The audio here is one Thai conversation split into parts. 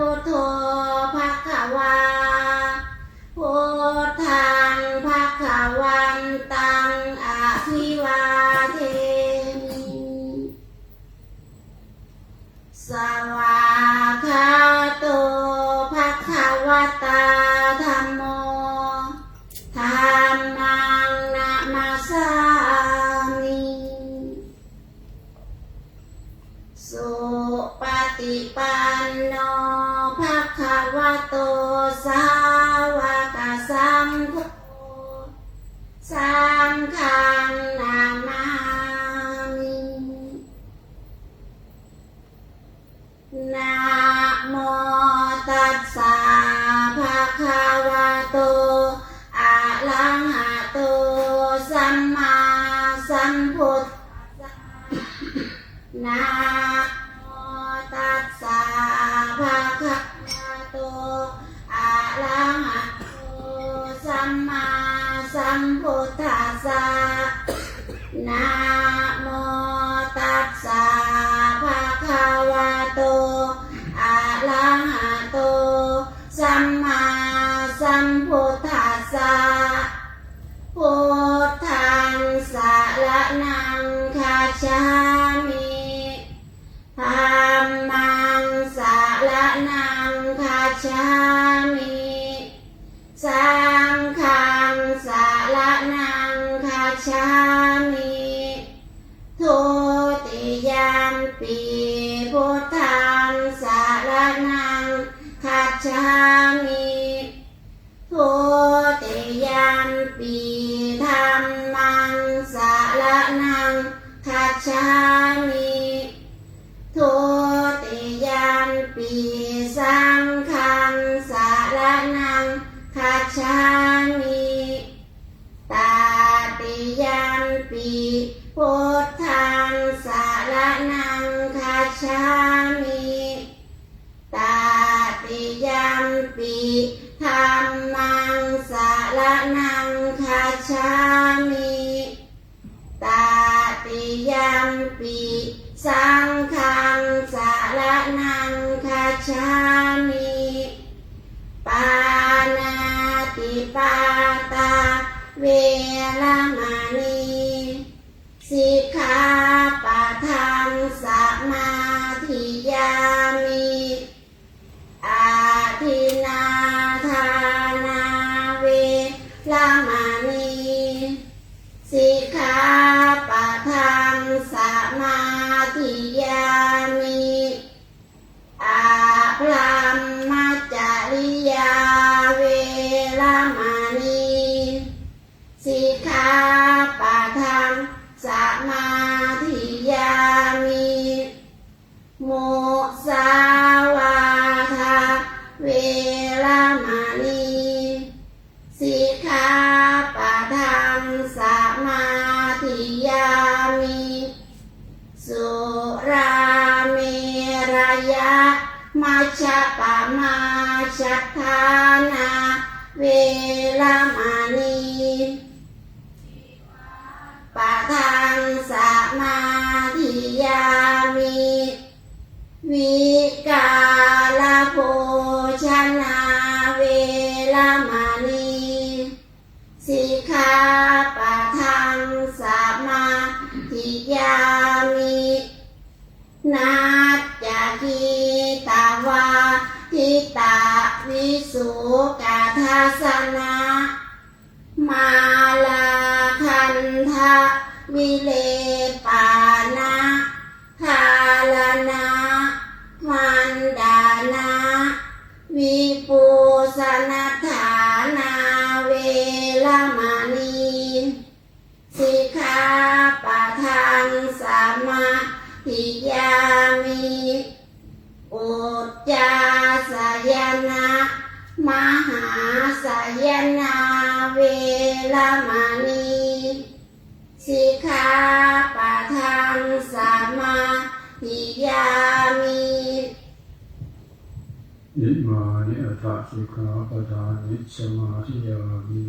พุทโธภควาพุทธังภควันตังอะภิวาเทมิสวากขาโตภควตาธัมโมธัมมังนะมาสามิสุปฏิปันโนภควโตสาวกสังโฆสังฆังนามามินะโมตัสสะภะคะวะโตอะระหะโตสัมมาสัมพุทธัสสะนะโมตัสสะภะคะวะโตอะระหะโตสัมมาสัมพุทธัสสะนะโมตัสสะภะคะวะโตอะระหะโตสัมมาสัมพุทธัสสะพุทธังสรณังคัจฉามิธัมมังสรณังคัจฉามิสังฆังสรณังคัจฉามิทุติยมปิพุทธังสรณังคัจฉามิทุติยมปิธัมมังสรณังคัจฉามิทุติยมปิสังฆังสรณังคัจฉามิตติยมปิพุทธังสรณังคัจฉามิตติยมปิธัมมังสรณังคัจฉามิตติยมปิสังฆังสรณังคัจฉามิปานาติปาตาเวรมณีสิกขาปะทังสมาธิยามิอาทินนาทานาเวรมณีสิกขาปะทังสมาธิยามิอาพรหมจริยาเวรมณีสิกขาปะทังสมาธิยามิมุสาวาทาเวรมณีสิกขาปะทังสมาธิยามิสุราเมรยะมัชฌะปมาชัฏฐานาเวรมณีปะทังสมาธิยามิวิกาลโภชนาเวรมณีสิกขาปะทังสมาธิยามินัจจคีตาวาทิตาวิสุกาทัสสนะมาลาคันทะวิเลปานะคาลนะมันดานะวิปุสนัฏฐานาเวรมณีสิกขาปะทังสมาธิยามิอุจจาสยนะมหาสยนาเวรมณีสิกขาปะทังสมาธิยามิอิมานิอัตถสิกขาปะทานิสมาธิยามิ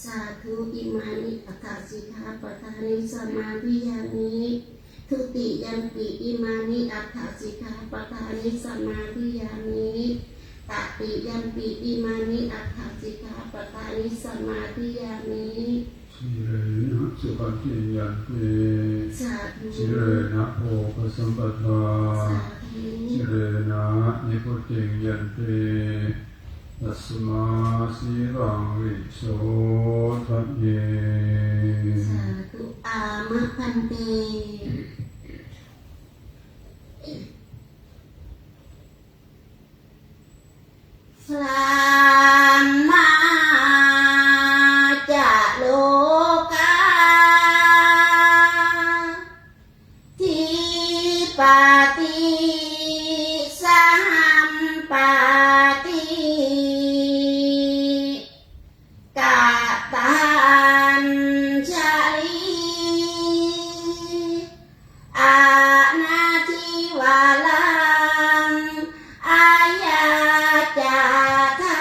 สาธุอิมานิอัตถสิกขาปะทานิสมาธิยามิ ทุติยัมปิอิมานิอัฏฐสิกขาปทานิสมาธิยามิตติยัมปิอิมานิอัฏฐสิกขาปทานิสมาธิยามิสิเรนะสุขติยันติสาธุสิเรนะโภคสัมปทาสาธุสิเรนะนิพุติยันติตัสมาสีรังวิโสทะเยสาธุอามะพันเตสลามมาจะโลกาทิปาติสัมปาติกาตัญชลีอานาทิวาลังอายาจาธา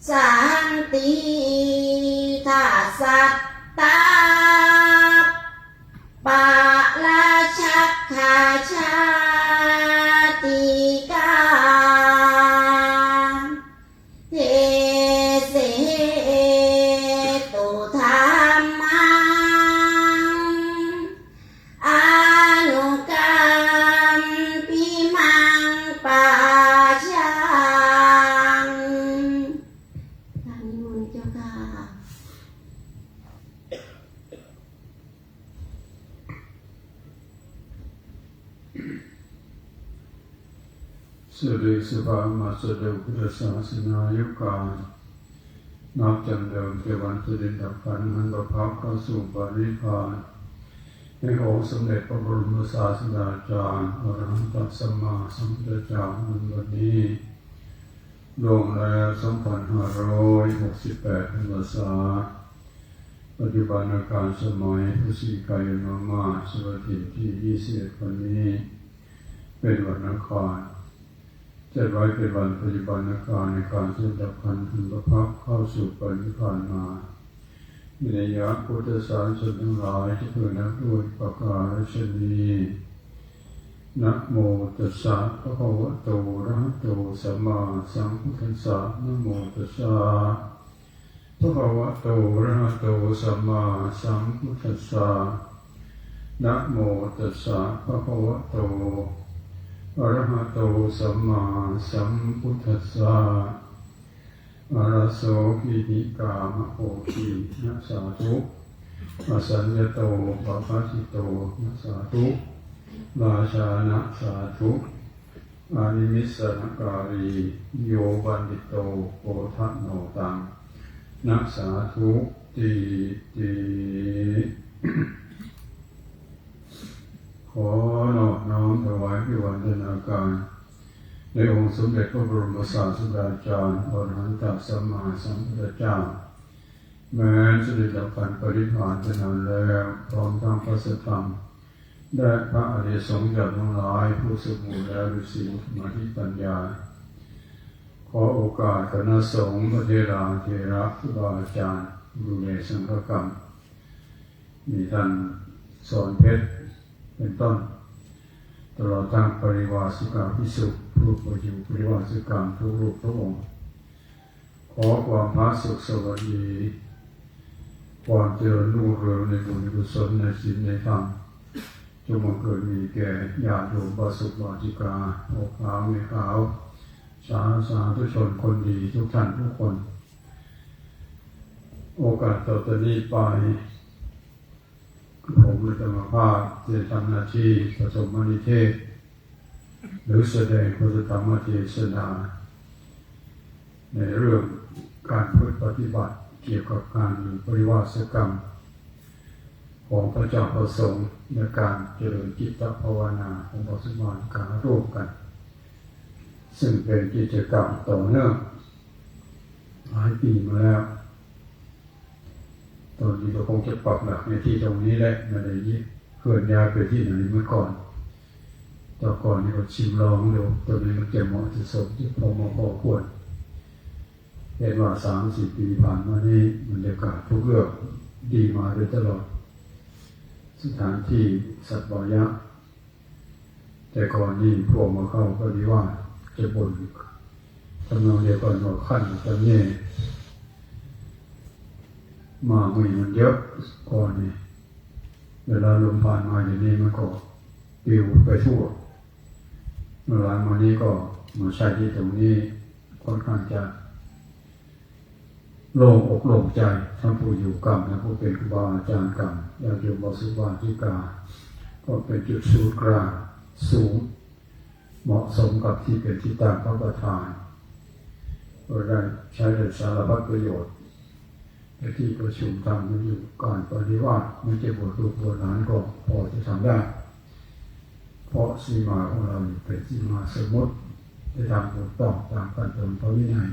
สันติทัสสัตตาปะราชักขาชาติกาเทเสตุธรรมังอนุกรรมปิมังปัจจังท่านนิมนต์เจ้าค่ะสุริสุภามาสดุพุทธศาสนายุคการนับจำเดิมเทวันสุรินทร์ฝันอันประพักเข้าสู่ปริพานในองค์สมเด็จพระบรมศาสดาจารย์อรหันตสัมมาสัมพุทธเจ้าวันนี้ลงแล้ว2568 พรรษาปัจจุบันการสมัยพฤศจิกายนมาสวัสดีที่21วันนี้เป็นวันอังคารจะไว้เป็นวันปัจจุบันการในการเสด็จพันธุประพักเข้าสู่ปริพานมาวินัยพุทธศาสนาทั้งหลายที่เพื่อนักด้วยประกาศนี้นะโมตัสสะภะคะวะโตอะระหะโตสัมมาสัมพุทธัสสะนะโมตัสสะภะคะวะโตอะระหะโตสัมมาสัมพุทธัสสะนะโมตัสสะภะคะวะโตอะระหะโตสัมมาสัมพุทธัสสะอะระโสกิหิกามะโหตินะสาธุอสัญญโตปะปะสิโตนะสาธุราชานะสาธุอานิมิสสนการีโยบันติโตโพธโนตังนะสาธุติติขอนอบน้อมถวายพิวันธนาการในองค์สมเด็จพระบรมศาสดาจารย์อรหันตสัมมาสัมพุทธเจ้าแม้เสด็จดับขันปรินิพพานไปนานแล้วพร้อมทั้งพระสัทธรรมได้พระอริยสงฆ์จากทั้งหลายผู้สมุแล้วด้วยศีลสมาธิปัญญาขอโอกาสคณะสงฆ์พระเถระเถระครูบาอาจารย์ดูแลสังฆกรรมมีท่านสอนเพชรเป็นต้นตลอดทั้งปริวาสิกาภิกษุผู้ประยุปริวาสิกรรมทุกรูปทุกองค์ขอความพระสุขสวัสดีความเจริญรุ่งเรืองในบุญกุศลในศีลในธรรมจงบังเกิดมีแก่ญาติโยมบาสุบาจิกาโอขาวไม่ขาวสาธุชนคนดีทุกท่านทุกคนโอกาสต่อจากนี้ไปผมและธรรมภาพจะทำหน้าที่ผสมนิเทศหรือแสดงพระธรรมเทศนาในเรื่องการปฏิบัติเกี่ยวกับการปริวาสกรรมของพระเจ้าประสงค์ในการเจริญจิตภาวนาของบริวารการร่วมกันซึ่งเป็นกิจกรรมต่อเนื่องหลายปีมาแล้วตอนนี้เราคงจะปรับหลักในที่ตรงนี้แหละไม่ได้ยิ่งเคลื่อนย้ายไปที่ไหนเมื่อก่อนต่อก่อนนี่เราชิมลองดูตอนนี้มันจะเหมาะจะสมที่พอควรเห็นว่า3-4 ปีผ่านมานี้บรรยากาศทุกเรื่องดีมาโดยตลอด สถานที่สัตว์บอยะแต่ก่อนนี่พวกมาเข้าก็ดีว่าจะบ่นทำนองเดียวกันว่าขั้นจำเนี่ยมาหุยมันเยอะก่อนนี่เวลาลมผ่านมาอย่างนี้มันก็ปลิวไปทั่วเวลามานี้ก็มาใช้ที่ตรงนี้ค่อนข้างจะโล่งอกโล่งใจทั้งผู้อยู่กรรมและผู้เป็นครูบาอาจารย์กรรมญาติโยมบาสุบาธิกาก็เป็นจุดศูนย์กลางสูงเหมาะสมกับที่เป็นที่ตั้งพระประธานก็ได้ใช้ในสารพัดประโยชน์ในที่ประชุมทำมันอยู่ก่อนปฏิวัติมันจะบวชลูกบวชหลานก็พอจะทำได้เพราะสีมาของเราเป็นสีมาสมมติจะทำถูกต้องตามขั้นตอนพระวินัย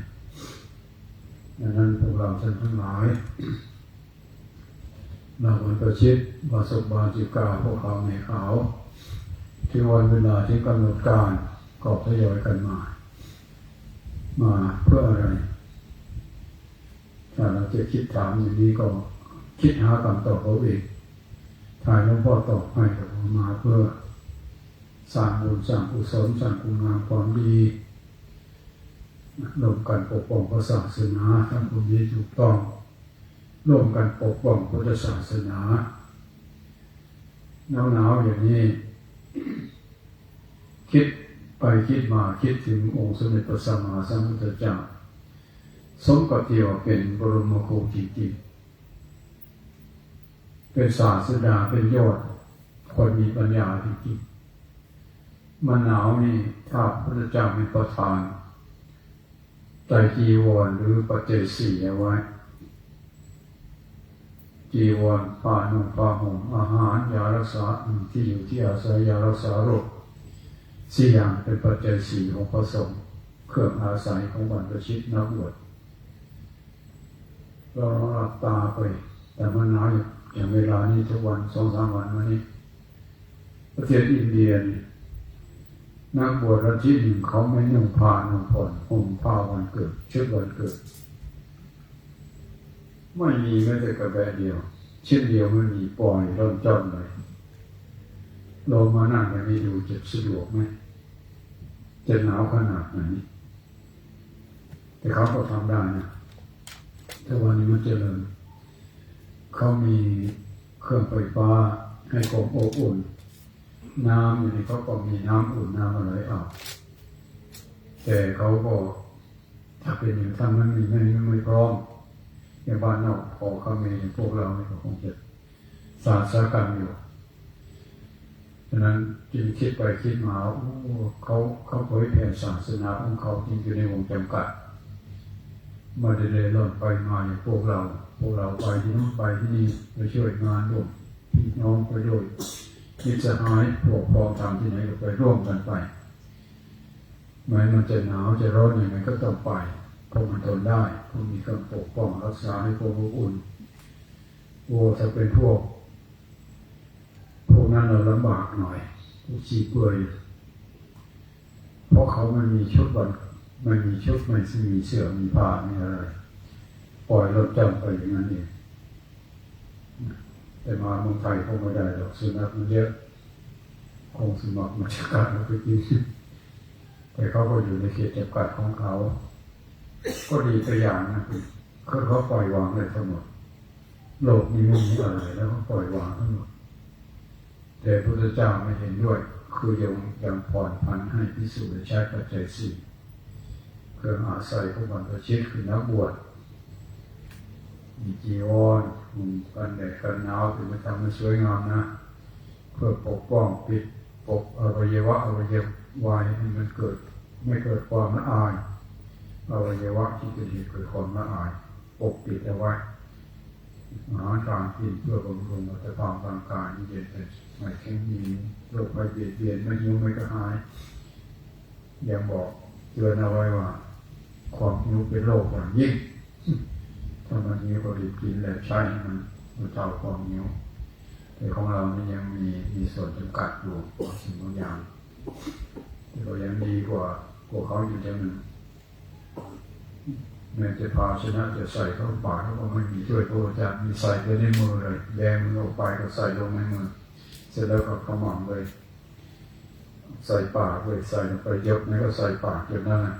ดังนั้นพวกเราท่านทั้งหลายเราวันประชิดบาสุบาจิกาพวกเขาในขาวที่วันเวลาที่กำหนดการก็ทยอยกันมาเพื่ออะไรถ้าเราจะคิดถามอย่างนี้ก็คิดหาคำตอบเขาเองถ่ายหลวงพ่อตอบให้กับมาเพื่อสร้างบุญสร้างกุศลสร้างคุณงามความดีร่วมกันปกป้องพระศาสนาทำบุญดีถูกต้องร่วมกันปกป้องพุทธศาสนาหนาวอย่างนี้คิดไปคิดมาคิดถึงองค์สมเด็จพระสัมมาสัมพุทธเจ้าสมกับที่ว่าเป็นบรมครูจริงๆเป็นศาสดาเป็นยอดคนมีปัญญาจริงๆมันหนาวนี่ถ้าพระพุทธเจ้ามีประทานไตรจีวรหรือปัจเจกสี่เอาไว้จีวรผ้านุ่งผ้าห่มอาหารยารักษาที่อยู่ที่อาศัยยารักษาโรคสี่อย่างเป็นปัจจัยสี่ของพระสงฆ์เครื่องอาศัยของบรรพชิตนักบวชเราหลับตาไปแต่มันหนาวอย่างเวลานี้ทุกวัน2-3 วันมานี้ประเทศอินเดียนี่นักบวชลัทธิหนึ่งเขาไม่นุ่งผ้านุ่งผ่อนห่มผ้าวันเกิดชุดวันเกิดไม่มีแม้แต่กระแบะเดียวเช่นเดียวไม่มีปล่อยร่อนจ้อนเลยลงมานั่งอย่างนี้ดูจะสะดวกไหมจะหนาวขนาดไหนแต่เขาก็ทำได้นะแต่วันนี้มันเจริญเขามีเครื่องไฟฟ้าให้ความอบอุ่นน้ำอยู่ในเขาก็มีน้ำอุ่นน้ำอะไรแต่เขาก็ถ้าเป็นอย่างถ้ามันมีไม่พร้อมอย่างบ้านนอกพอเขามีพวกเราเนี่ยก็คงจะสาสกันอยู่ฉะนั้นจึงคิดไปคิดมาเขาเผยแผ่ศาสนาของเขาจริงอยู่ในวงจำกัดมาเดินล่อนไปมาอย่างพวกเราไปที่นู้นไปที่นี่ไปช่วยงานร่วมพี่น้องประโยชน์มิตรสหายพวกพ้องทำที่ไหนก็ไปร่วมกันไปแม้มันจะหนาวจะร้อนยังไงก็ต้องไปเพราะมันทนได้เพราะมีเครื่องปกป้องรักษาให้ความอบอุ่นถ้าเป็นพวกนั้นเราลำบากหน่อยพวกชีเปื่อยเพราะเขาไม่มีชุดไม่มีชุดไม่มีเสื้อมีผ้ามีอะไรปล่อยรถจำไปอย่างนั้นเองแต่มาเมืองไทยคงไม่ได้หรอกสุนัขมันเยอะคงสุนัขมันจะกัดเราไปกินแต่เขาก็อยู่ในเขตจำกัดของเขาก็ดีตัวอย่างนะคือเขาปล่อยวางเลยทั้งหมดโลกนี้ไม่มีอะไรแล้วเขาปล่อยวางทั้งหมดแต่พระพุทธเจ้าไม่เห็นด้วยคือยังผ่อนผันให้ภิกษุใช้ปัจจัยสี่เครื่องอาศัยของบรรพชิตคือนักบวชมีจีวรกันแดดกันหนาวถึงมาทำให้สวยงามนะเพื่อปกป้องปิดปกอวัยวะวายให้มันไม่เกิดความละอายอวัยวะที่เป็นเหตุเกิดความละอายปกปิดเอาไว้อาหารการกินเพื่อบำรุงอัตภาพร่างกายเย็นไม่แข็งมีโรคภัยเบียดเบียนไม่หิวไม่กระหายยังบอกเตือนเอาไว้ว่าความหิวเป็นโรคอย่างยิ่งถ้ามันหิวก็รีบกินแล้วใช้มันเท่าความหิวแต่ของเรานี่ยังมีส่วนจำกัดอยู่สิ่งบางอย่างแต่เรายังดีกว่าเขาอยู่เท่านั้น แม้จะภาชนะจะใส่เข้าปากเขาก็ไม่มีช่วยพระอาจารย์มีใส่ไปในมือเลยแบมือออกไปก็ใส่ลงในมือเสร็จแล้วก็ขมำเลยใส่ปากเลยใส่ลงไปยกนี่ก็ใส่ปากจนนั่นนะ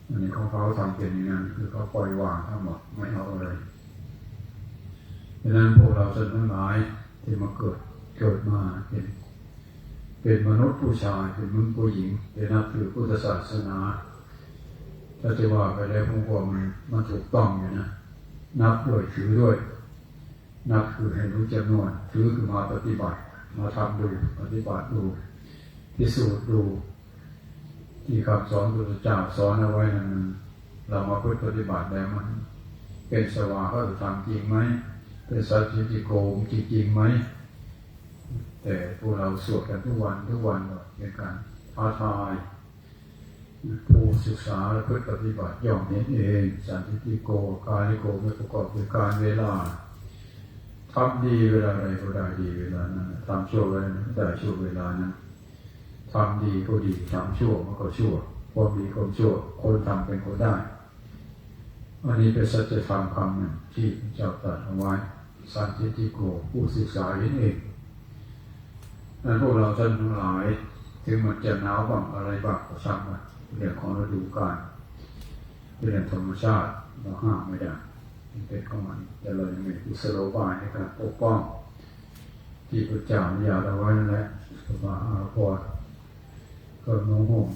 อันนี้เขาทำเป็นอย่างนั้นคือเขาปล่อยวางทั้งหมดไม่เอาเลยดังนั้นพวกเราทั้งหลายที่มาเกิดมาเป็นมนุษย์ผู้ชายเป็นมนุษย์ผู้หญิงเป็นนับถือพุทธศาสนาถ้าจะว่าไปแล้วพวกมันถูกต้องอยู่นะนับด้วยถือด้วยนับคือให้รู้จำนวนถือคือมาปฏิบัติมาทำดูปฏิบัติดูพิสูจน์ดูที่คำสอนพระพุทธเจ้าสอนเอาไว้นั้นเรามาปฏิบัติแล้วมันเป็นสวากขาจะทำจริงไหมเป็นสัจจิโกจริงไหมแต่พวกเราสวดกันทุกวันเป็นการท้าทายผู้ศึกษาและปฏิบัติย่อมเห็นเองสันติโกกาลิโกไม่ประกอบด้วยการเวลาทำดีเวลาใดก็ได้ดีเวลานั้นทำชั่วเวลานั้นได้ชั่วเวลานั้นทำดีก็ดีทำชั่วมันก็ชั่วความดีความชั่วคนทำเป็นคนได้อันนี้เป็นสัจธรรมคำหนึ่งที่พระเจ้าตรัสเอาไว้สันติโกผู้ศึกษาเห็นเองนั้นพวกเราท่านทั้งหลายถึงมันจะหนาวบ้างอะไรบ้างก็ช่างมันเรื่องของฤดูกาลเป็นเรื่องธรรมชาติเราห้ามไม่ได้เป็นของมันแต่เรายังมีกุศโลบายในการปกป้องที่พระเจ้าอนุญาตเอาไว้นั่นแหละสมาอาภรณ์ก็นุ่งห่ม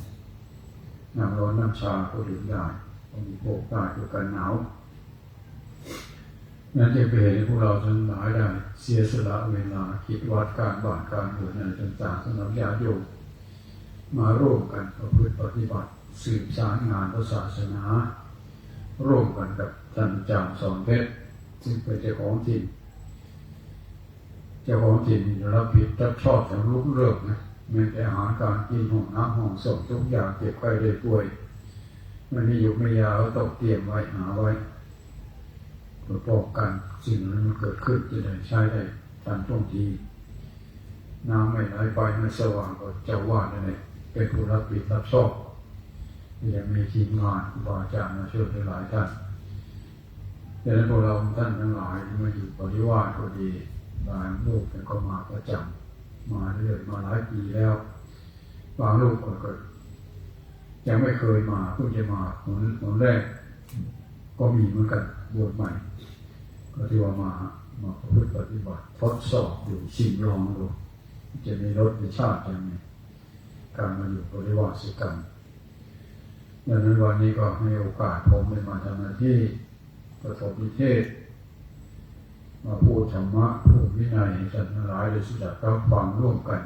น้ำร้อนน้ำชาก็ดื่มได้บริโภคได้ด้วยกันหนาวนั่นจะเป็นเหตุให้พวกเราทั้งหลายได้เสียสละเวลาคิดวัดการบ้านการเมืองอะไรต่างๆสำหรับญาติโยมมาร่วมกันประพฤติปฏิบัติสืบสานงานพระศาสนาร่วมกันกับท่านอาจารย์สอนเพชรซึ่งเป็นเจ้าของถิ่นรับผิดรับชอบทั้งลูกเรื่องนะแม้แต่อาหารการกินห้องน้ำห้องส่งทุกอย่างเก็บไว้ได้ป่วยมันไม่อยู่ไม่ยาวต้องเตรียมไว้หาไว้เพื่อป้องกันสิ่งนั้นมันเกิดขึ้นจะได้ใช้ได้ทันท่วงทีน้ำไม่ไหลไปไม่สว่างก็เจ้าวาดนั่นเองเป็นผู้รับผิดรับชอบยังมีทีมงานครูบาอาจารย์มาช่วยหลายท่านดังนั้นพวกเราท่านทั้งหลายมาอยู่ปริวาสก็ดีบางลูกก็มาประจำมาเรื่อยมาหลายปีแล้วบางลูกก็ยังไม่เคยมาเพิ่งจะมาหนแรกก็มีเหมือนกันบวชใหม่ก็ที่ว่ามาประพฤติปฏิบัติทดสอบอยู่ชิมลองดูจะมีรสมีชาติยังไงการมาอยู่ปริวาสกรรมดังนั้นวันนี้ก็ให้โอกาสผมได้มาทำหน้าที่ประถมนิเทศมาพูดธรรมะพูดวินัยท่านทั้งหลายได้สดับรับฟังร่วมกัน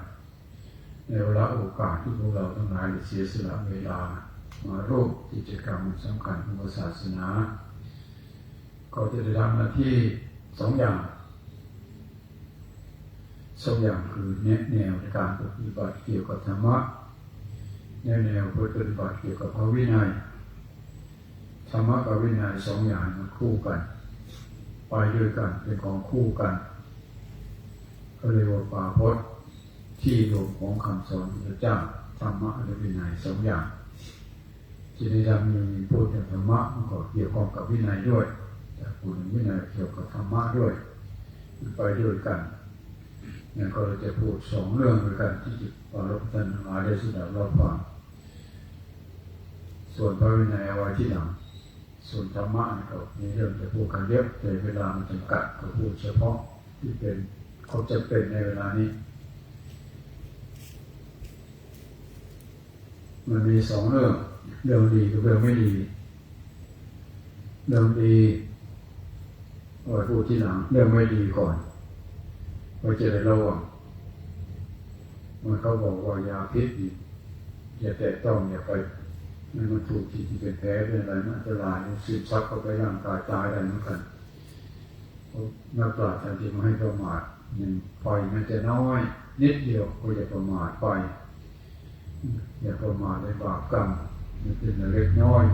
ในเวลาโอกาสที่พวกเราทั้งหลายได้เสียสละเวลามาร่วมกิจกรรมสำคัญของศาสนาก็จะได้ทำหน้าที่สองอย่างคือแนวในการปฏิบัติเกี่ยวกับธรรมะแนวปฏิบัติเกี่ยวกับพระวินัยธรรมะกับวินัยสองอย่างมันคู่กันไปด้วยกันเป็นของคู่กันก็เรียกว่าปาพจน์ที่รวมของคำสอนพระเจ้าธรรมะและวินัยสองอย่างที่ในธรรมมีพูดถึงธรรมะมันก็เกี่ยวข้องกับวินัยด้วยแต่พูดถึงวินัยเกี่ยวกับธรรมะด้วยไปด้วยกันเนี่ยก็เราจะพูดสองเรื่องด้วยกันที่ปารภท่านทั้งหลายได้สดับรับฟังส่วนพระวินัยเอาไว้ที่หลังส่วนธรรมะก็มีเรื่องจะพูดกันเยอะแต่เวลามันจำกัดก็พูดเฉพาะที่เป็นเขาจะเป็นในเวลานี้มันมีสองเรื่องดีกับเรื่องไม่ดีเรื่องดีเอาไว้พูดที่หลังเรื่องไม่ดีก่อนไว้จะได้ระวังมันเขาบอกว่ายาพิษอย่าแตะต้องอย่าไปมันถูกที่เป็นแผลเป็นอะไรมันอันตรายสืบซับเข้าไปร่างกายตายได้เหมือนกันนักปราชญ์ท่านที่มาให้ประมาทไฟมันจะน้อยนิดเดียวก็อย่าประมาทไปอย่าประมาทในบาปกรรมมันเป็นเล็กน้อย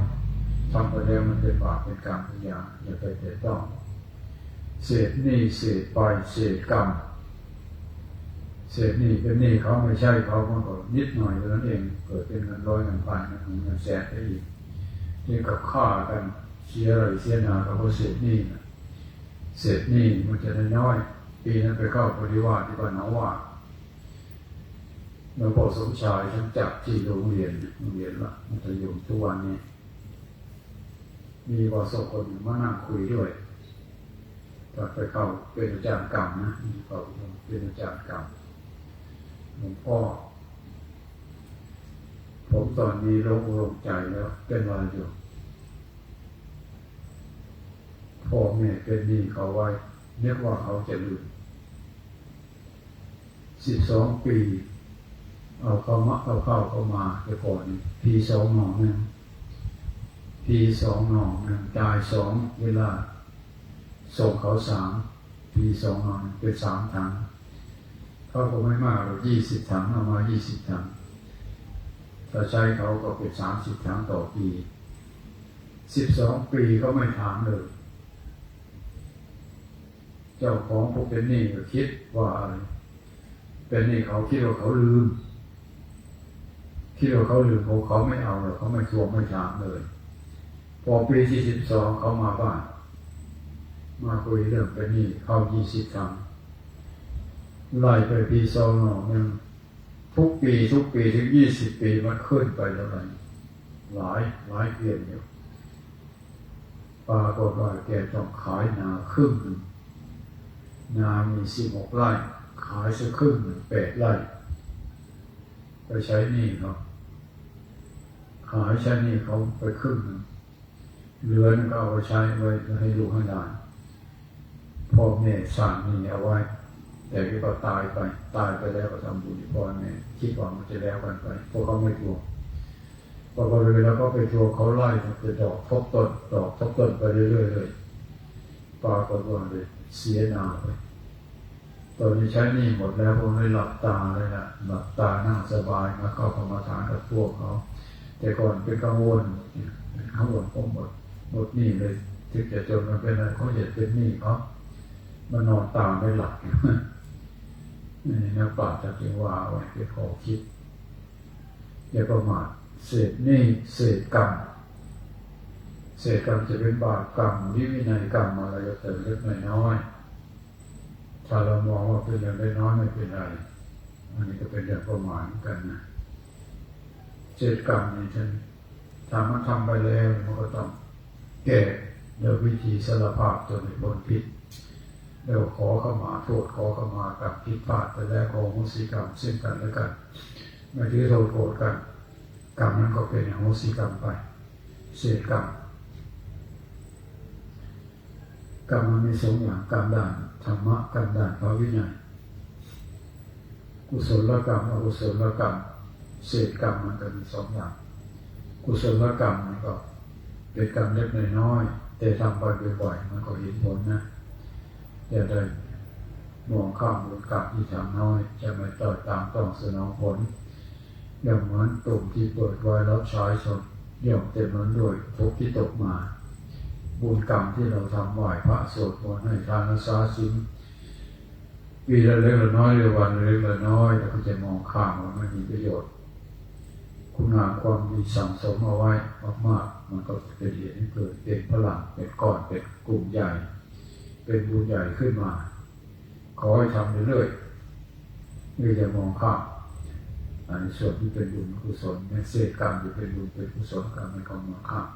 ทำไปแล้วมันเป็นบาปเป็นกรรมทุกอย่างอย่าไปแตะต้องเศษหนี้เศษไปเศษกรรมเศษหนี้เป็นหนี้เขาไม่ใช่เขามันก็นิดหน่อยเท่านั้นเองเกิดเป็นเงินร้อยเงินพันเงินแสนได้อีกท ที่กับฆ่ากันเสียอะไรเสียนากับเพราะเศษหนี้เศษหนี้มันจะน้อยปีนั้นไปเข้าปริวาสที่บ้านนาว่าหลวงพ่อสมชายท่านจับที่โรงเรียนละมันจะอยู่ทุกวันนี้มีวสคนมานั่งคุยด้วยตอนไปเข้าเป็นอาจารย์กรรมนะเขาเป็นอาจารย์กรรมหลวงพ่อผมตอนนี้โล่งใจแล้วเป็นวันอยู่พ่อแม่เป็นหนี้เขาไว้นึกว่าเขาจะลืม12 ปีเอาเข้ามาแต่ก่อนปี2 หน่อนึงปี2 หน่อนึงจ่าย2เวลาส่งเขา3ปี2 หน่อนึงเป็น3 ถังเขาก็ไม่มากหรอก20 ถังเอามา20 ถังถ้าใช้เขาก็เป็น30 ถังต่อปี12 ปีก็ไม่ถามเลยเจ้าของพวกเป็นหนี้ก็คิดว่าอะไรเป็นหนี้เขาคิดว่าเขาลืมเขาไม่เอาเลยเขาไม่ทวงไม่ถามเลยพอปีที่12เขามาบ้านมาคุยเรื่องเป็นหนี้เข้า20 ถังไล่ไปปี2 หน่อนึงทุกปีถึง20 ปีมันขึ้นไปแล้วไงหลายเปลี่ยนอยู่ปาก็ว่าแกต้องขายนาครึ่งนึงนามี16 ไร่ขายสักครึ่งนึง8 ไร่ไปใช้หนี้เขาขายใช้หนี้เขาไปครึ่งนึงเหลือนึงก็เอาไปใช้ไว้ให้ลูกให้หลานพ่อแม่สร้างหนี้เอาไว้แต่ก็ตายไปแล้วก็ทำบุญพ่อแม่คิดว่ามันจะแล้วกันไปพวกเขาไม่กลัวพอเลยแล้วก็ไปทัวเขาไล่จะดอกทบต้นไปเรื่อยๆเลยปาก็ว่าเลยเสียนาไปตอนนี้ใช้หนี้หมดแล้วผมเลยหลับตาเลยนะหลับตานั่งสบายมาเข้ากรรมฐานกับพวกเขาแต่ก่อนเป็นกังวลผมหมดหนี้เลยถึงจะจนมันเป็นอะไรเขาอยากเป็นหนี้เขามานอนตาไม่หลับนี่นักปราชญ์จะจึงว่าไว้เป็นข้อคิดอย่าประมาทเศษหนี้เศษกรรมจะเป็นบาปกรรมวินัยกรรมอะไรก็แต่เล็กน้อยถ้าเรามองว่าเป็นเรื่องเล็กน้อยไม่เป็นไรอันนี้ก็เป็นเรื่องประมาทกันนะเศษกรรมนี่ท่านทำไปแล้วมันก็ต้องแก้โดยวิธีสารภาพจนเป็นพ้นผิดแล้วขอเข้ามาโทษขอเข้ามากับผิดพลาดไปแล้วขอโหสิกรรมเช่นกันแล้วกันไม่ถือโทษโกรธกันกรรมนั้นก็เป็นโหสิกรรมไปเศษกรรมมันมี2 อย่างกรรมด้านธรรมะกรรมด้านพระวินัยกุศลกรรมอกุศลกรรมเศษกรรมมันก็มี2 อย่างกุศลกรรมมันก็เป็นกรรมเล็กน้อยแต่ทำไปบ่อยๆมันก็เห็นผลนะอย่าได้มองข้ามบุญกรรมที่ทำน้อยจะไม่ต่อตามต้องสนองผลอย่างเหมือนตุ่มที่เปิดไว้แล้วใช้ชนย่อมเต็มล้นด้วยทุกข์ที่ตกมาบุญกรรมที่เราทำไหว้พระสวดมนต์ให้ทานรักษาศีลปีละเล็กละน้อยหรือวันละเล็กละน้อยเราก็จะมองข้ามว่าไม่มีประโยชน์คุณงามความดีสั่งสมเอาไว้มากๆมันก็จะเป็นเหตุให้เกิดเป็นพลังเป็นก้อนเป็นกลุ่มใหญ่เป็นบุญใหญ่ขึ้นมาขอให้ทำเรื่อยๆไม่จะมองข้ามอันนี้ส่วนที่เป็นบุญกุศลเศษกรรมที่เป็นบุญเป็นกุศลกรรมไม่ควรมองข้าม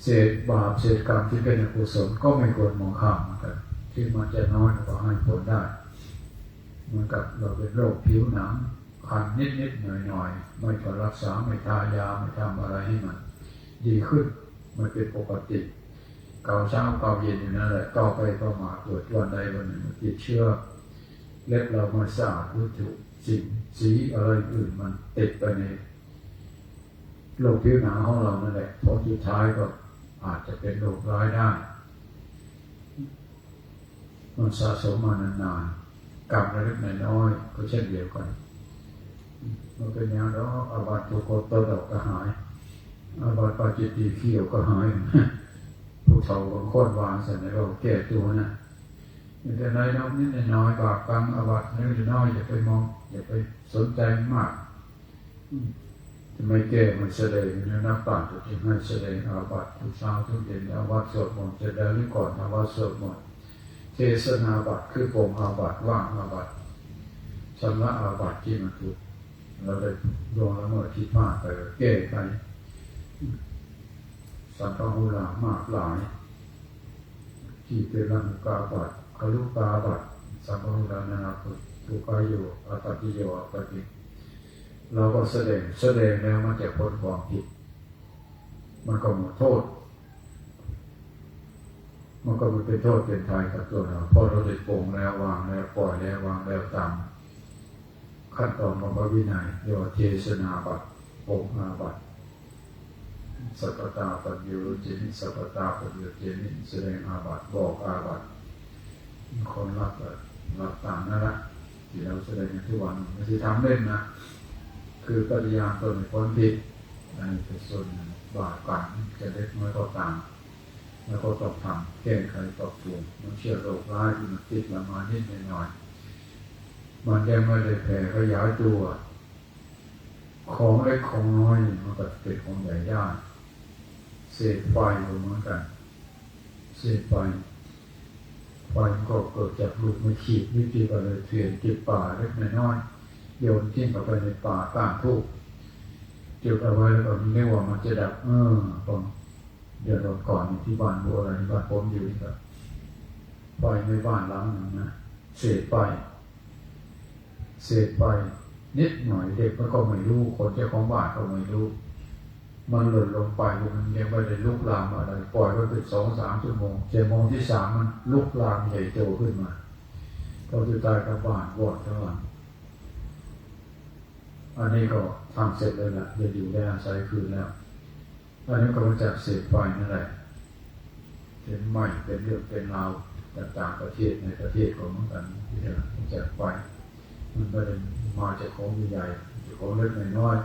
เศษบาปเศษกรรมที่เป็นอกุศลก็ไม่ควรมองข้ามเหมือนกันที่มันจะน้อยก็ให้ผลได้เหมือนกับเราเป็นโรคผิวหนังคันนิดๆหน่อยๆไม่ก็รักษาไม่ทายาไม่ทำอะไรให้มันดีขึ้นมันเป็นปกติเก่าเช้าเก่าเย็นอยู่นั่นแหละต่อไปก็มาเกิดวันใดวันหนึ่งติดเชื้อเล็บเรามาสะอาดวัตถุสิ่งสีอะไรอื่นมันติดไปในโรคผิวหนังของเรานั่นแหละพอสุดท้ายก็อาจจะเป็นโรคร้ายได้มันสะสมมานานๆกรรมเล็กน้อยก็เช่นเดียวกันมันเป็นอย่างนั้นอาบัติทุกข์ตัวดอกก็หายอาบัติปาจิตติเขี้ยวก็หายผู้เฒ่าบางคนวางเสร็จแล้วแก้ตัวนะอย่างไรนิดน้อยบาปกรรมอาบัติเล็กน้อยอย่าไปมองอย่าไปสนใจมาก ไม่แก้มันแสดงนะนักปราชญ์จึงให้แสดงอาบัติทุกเช้าทุกเย็นอาบัติสวดมนต์จะได้หรือก่อนอาบัติสวดมนต์เทศนาอาบัติคือปรงอาบัติว่างอาบัติชำระอาบัติที่มันถูกเราได้ดวงละเมิดที่มากไปแก้ไขสัมภหุลามากหลายที่เป็นลังกาบัติคลุกาบัติสัมภหุลานานาปุกายโยอัตติโยอัปติเราก็แสดงแล้วมันจะพ้นความผิดมันก็หมดโทษมันก็ไม่เป็นโทษเป็นภัยกับตัวเราเพราะเราได้ปรงแล้ววางแล้วปล่อยแล้ววางแล้วตามขั้นตอนของพระวินัยเรียกว่าเทศนาบัติปรงอาบัติสัพพตาปัญญูเจนิสัพพตาปัญญูเจนิแสดงอาบัติบอกอาบัติคนรับตามนั่นแหละที่เราแสดงทุกวันไม่ใช่ทำเล่นนะคือปฏิญาณตนเป็นคนผิดอันนี้เป็นส่วนบาปกรรมจะเล็กน้อยก็ตามแล้วก็ต้องทำแก้ไขปรับปรุงมันเชื่อโรคร้ายที่มันติดละมานิดหน่อยมันยังไม่ได้แผ่ขยายตัวของเล็กของน้อยมันก็เป็นของใหญ่ยากเศษไฟเหมือนกันเศษไฟก็เกิดจากลูกไม่ขีดวิธีก็เลยเถื่อนจิบป่าเล็กน้อยโยนทิ้งเข้าไปในป่าก้างทูบเกี่ยวเอาไว้แล้วก็ไม่ว่ามันจะดับตอนเดือนก่อนที่บ้านบัวอะไรบ้านผมอยู่นี่ครับไฟในบ้านหลังนึงนะเศษไฟนิดหน่อยเด็กมันก็ไม่รู้คนเจ้าของบ้านก็ไม่รู้มันหล่นลงไปมันยังไม่ได้ลุกลามอะไรปล่อยไว้เป็น2-3 ชั่วโมง7 โมงที่ 3มันลุกลามใหญ่โตขึ้นมาก็จะตายกับบ้านวอดทั้งหลังอันนี้ก็ทำเสร็จแล้วนะจะอยู่ได้อาศัยคืนแล้วอันนี้ก็มาจากเศษไฟนั่นแหละเป็นไหม้เป็นเรื่องเป็นราวจากต่างประเทศในประเทศก็เหมือนกันที่จะจากไฟมันไม่ได้มาจากของใหญ่จากของเล็กน้อย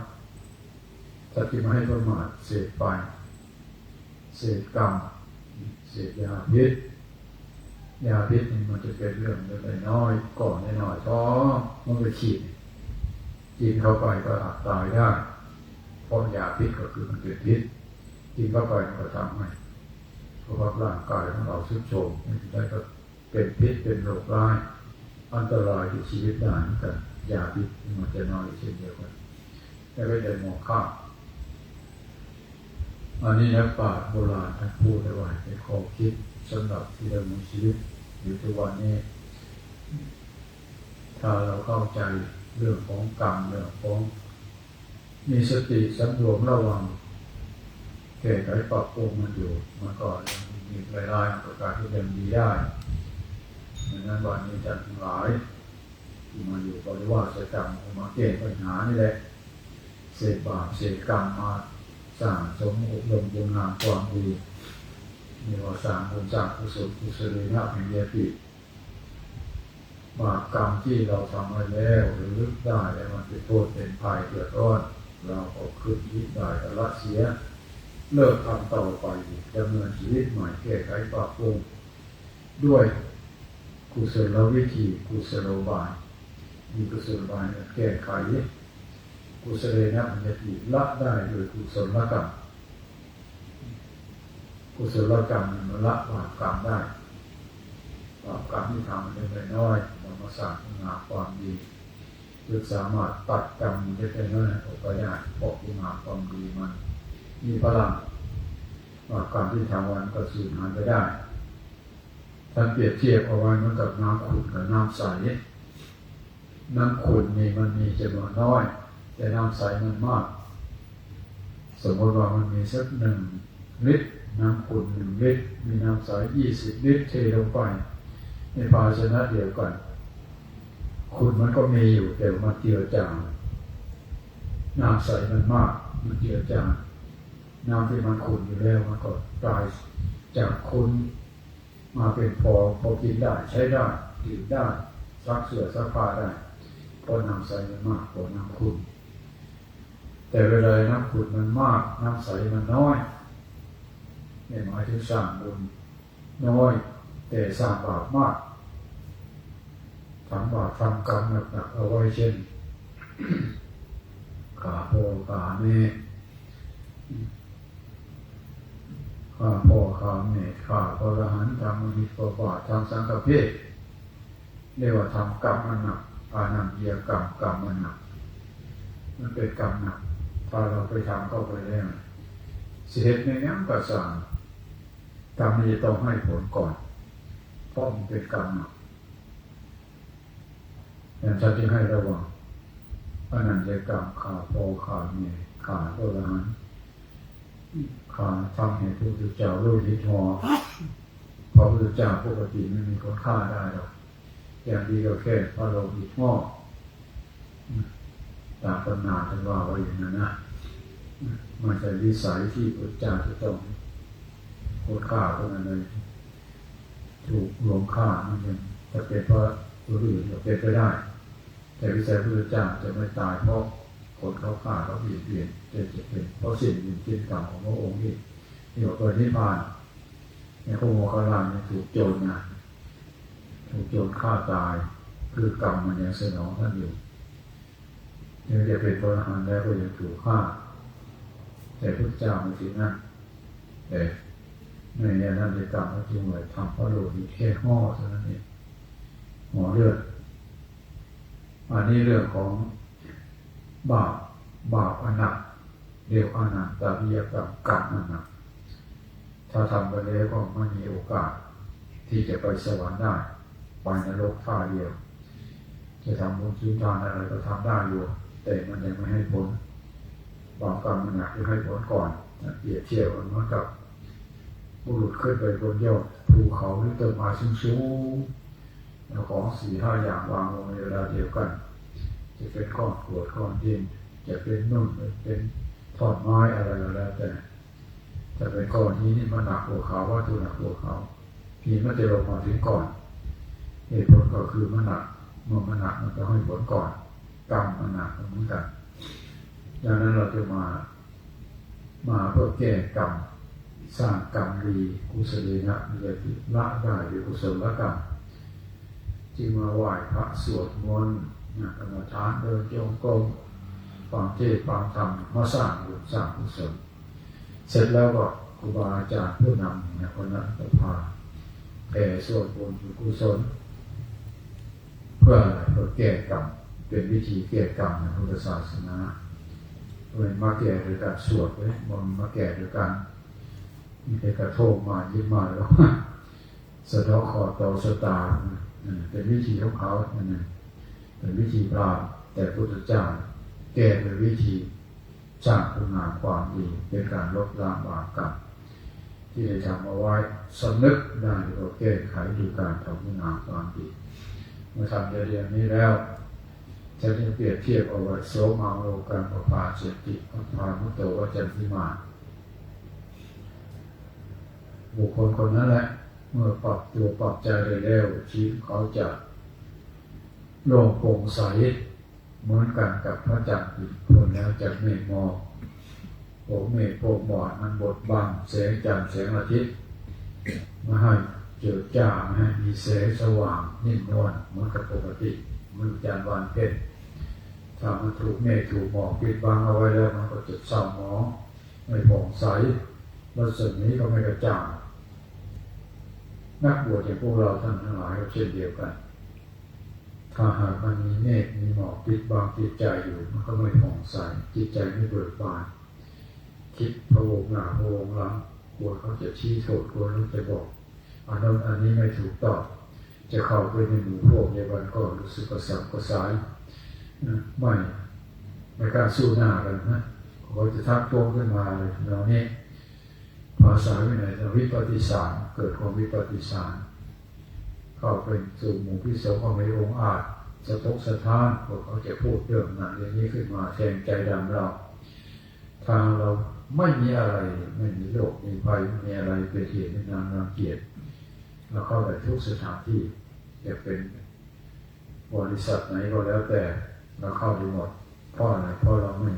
ถ้าที่มาให้ประมาทเศษไฟเศษกรรมเศษยาพิษนี่มันจะเป็นเรื่องเล็กน้อยก่อนน้อยท้อมันไปฉีดกินเข้าไปก็อาจตายได้เพราะยาพิษก็คือมันเป็นพิษกินเข้าไปมันก็ทำให้สภาพร่างกายของเราทรุดโทรมได้ก็เป็นพิษเป็นโรคร้ายอันตรายต่อชีวิตได้เหมือนกันยาพิษมันจะน้อยเช่นเดียวกันแต่ไม่ได้มองข้ามอันนี้นักปราชญ์โบราณท่านพูดเอาไว้เป็นข้อคิดสำหรับที่เรามีชีวิตอยู่ทุกวันนี้ถ้าเราเข้าใจเรื่องของกรรมเรื่องของมีสติสำรวมระวังแก้ไขปรับปรุงมันอยู่มันก็มีหลายๆประการที่ยังดีได้ดังนั้นวันนี้ท่านทั้งหลายที่มาอยู่ปริวาสกรรมมาแก้ปัญหานี่แหละเศษบาปเศษกรรมมาสร้างสมอบรมบุญงามความดีมีว่าสร้างบุญสร้างกุศลกุศลนะแห่งเยติบาปกรรมที่เราทำมาแล้วหรือลึกได้แล้วมันเป็นโทษเป็นภัยเดือดร้อนเราก็ขึ้นยึดได้แต่ละเสียเลิกทำต่อไปดำเนินชีวิตใหม่แก้ไขปรับปรุงด้วยกุศลวิธีกุศโลบายมีกุศโลบายแก้ไขกุศลนะมันจะถูกละได้โดยกุศลกรรมกุศลกรรมมันละบาปกรรมได้บาปกรรมที่ทำมันเป็นน้อยมันมาสร้างงามความดีจึงสามารถตัดกรรมได้เป็นน้อยออกไปได้เพราะงามความดีมันมีพลังบาปกรรมที่ทำวันก็สูญหายไปได้ถ้าเปรียบเทียบเอาไว้เหมือนกับน้ำขุ่นกับน้ำใสน้ำขุ่นนี่มันมีจำนวนน้อยแต่น้ำใสมันมากสมมติว่ามันมีสัก1 ลิตรน้ำขุ่น1 ลิตรมีน้ำใส20 ลิตรเทลงไปในภาชนะเดียวกันขุ่นมันก็มีอยู่แต่มันเจือจางน้ำใสมันมากมันเจือจางน้ำที่มันขุ่นอยู่แล้วมันก็กลายจากขุ่นมาเป็นพอกินได้ใช้ได้ดื่มได้ซักเสื้อซักผ้าได้เพราะน้ำใสมันมากกว่าน้ำขุ่นแต่เวลาน้ำขุ่นมันมากน้ำใสมันน้อยเนี่ยหมายถึงสร้างบุญน้อยแต่สร้างบาปมากทำบาปทำกรรมหนักๆเอาไว้เช่น ขาพ่อขาแม่ข้าพ่อข้าแม่ข้าพระอรหันต์ทำมิตรประบาททำสังฆเพศเรียกว่าทำกรรมมันหนักอานันเดียกรรมกรรมมันหนักมันเป็นกรรมหนักถ้าเราไปทำเข้าไปแล้วเสียในยังกระสานกรรมนี้ต้องให้ผลก่อนเพราะมันเป็นกรรมหนักอย่างฉันจึงให้ระวังอานันเดียกรรมขาพ่อขาแม่ขาพระอรหันต์ขาทำให้พระพุทธเจ้ารู้ทิศทอพระพุทธเจ้าปกติไม่มีคนฆ่าได้หรอกอย่างดีก็แค่พระโลหิตงอกตามตำนานท่านว่าไว้อย่างนั้นนะมันจะวิสัยที่พระเจ้าจะต้องคนฆ่าคนนั้นเลยถูกหลวงฆ่ามันยังจะเป็นเพราะผู้อื่นจะเป็นไปได้แต่วิสัยพระเจ้าจะไม่ตายเพราะคนเขาฆ่าเขาเบียดเบียนจะเป็นเพราะสิ่งยินกินกรรมของพระองค์นี่บอกเกิดนิพพานในพระโมคคัลลานะถูกโจรนะถูกโจรฆ่าตายคือกรรมมันยังสนองท่านอยู่ยังจะเป็นพระอรหันต์แล้วก็ยังถูกฆ่าแต่พระเจ้าไม่ถึงนั้นแต่ในนั้นในกรรมก็จึงเลยทำพระโลหิตแค่ห่อเท่านั้นเองห่อเลือดอันนี้เรื่องของบาปอนัตเรียกอนันตริยกรรมกรรมอนัตถ้าทำไปแล้วก็ไม่มีโอกาสที่จะไปสวรรค์ได้ไปนรกท่าเดียวจะทำบุญสุนทานอะไรก็ทำได้อยู่แต่มันยังไม่ให้ผลบาปกรรมมันหนักจะให้ผลก่อนเปรียบเทียบกันเหมือนกับบุรุษขึ้นไปบนยอดภูเขาหรือต้นไม้สูงๆแล้วของ4-5 อย่างวางลงในเวลาเดียวกันจะเป็นก้อนกรวดก้อนดินจะเป็นนุ่นเป็นท่อนไม้อะไรก็แล้วแต่จะเป็นก้อนนี้นี่มันหนักกว่าเขาวัตถุหนักกว่าเขาพีมันจะลงมาถึงก่อนเหตุผลก็คือมันหนักเมื่อมันหนักมันจะให้ผลก่อนกรรมมันหนักเหมือนกันดังนั้นเราจะมาเพื่อแก้กรรมสร้างกรรมดีกุศลนะมีอะไรละได้ด้วยกุศลกรรมจึงมาไหว้พระสวดมนต์กรรมฐานเดินจงกรมฟังเทศน์ฟังธรรมมาสร้างบุญสร้างกุศลเสร็จแล้วก็ครูบาอาจารย์ผู้นำคนนั้นจะพาแผ่ส่วนบุญกุศลเพื่อแก้กรรมเป็นวิธีแก้กรรมในพุทธศาสนาโดยมาแก้โดยการสวดเลยมันมาแก้โดยการมีแต่กระโทกมายิ้มมาแล้วสะเดาะคอต่อสตาเป็นวิธีของเขาเป็นวิธีพราหมณ์แต่พุทธเจ้าแก้โดยวิธีสร้างคุณงามความดีเป็นการลดล้างบาปกรรมที่ได้ทำเอาไว้สำนึกได้ก็แก้ไขด้วยการทำคุณงามความดีเมื่อทำเรื่องนี้แล้วจะได้เปรียบเทียบเอาไว้โสมังโลกันปภาเจติปภามุตโตวจันทิมาบุคคลคนนั้นแหละเมื่อปรับตัวปรับใจได้แล้วชีวิตเขาจะโล่งโปร่งใสเหมือนกันกับพระจันทร์อีกคนแล้วจากเมฆหมอกโผล่เมฆโผล่หมอกมันบดบังแสงจันทร์แสงอาทิตย์มาให้เจิดจ้ามาให้มีแสงสว่างนิ่มนวลเหมือนกับปกติมือจันทร์วันเพ็ญถ้ามันถูกเมฆถูกหมอกปิดบังเอาไว้แล้วมันก็จะเศร้าหมองไม่ผ่องใสรัศมีก็ไม่กระจ่างนักบวชอย่างพวกเราท่านทั้งหลายก็เช่นเดียวกันถ้าหากมันมีเมฆมีหมอกปิดบังจิตใจอยู่มันก็ไม่ผ่องใสจิตใจไม่เบิกบานคิดพะวงหน้าพะวงหลังกลัวเขาจะชี้โทษกลัวเขาจะบอกอันนี้ไม่ถูกต้องจะเข้าไปในหมู่พวกในวันก็รู้สึกกระสับกระส่ายไม่กล้าสู้หน้ากันนะเขาจะทักท้วงขึ้นมาเลยเราเนี่ยภาษาวินัยวิปฏิสารเกิดความวิปฏิสารเข้าไปสู่หมู่พิสงฆ์ของในองค์อาจสะทกสะท้านพวกเขาจะพูดเรื่องนั้นเรื่องนี้ขึ้นมาแทงใจดำเราทางเราไม่มีอะไรไม่มีโรคมีภัยไม่มีอะไรเป็นเหตุในนามรังเกียจเราเข้าไปทุกสถานที่จะเป็นบริษัทไหนก็แล้วแต่เราเข้าไปหมดเพราะอะไรเพราะเราไม่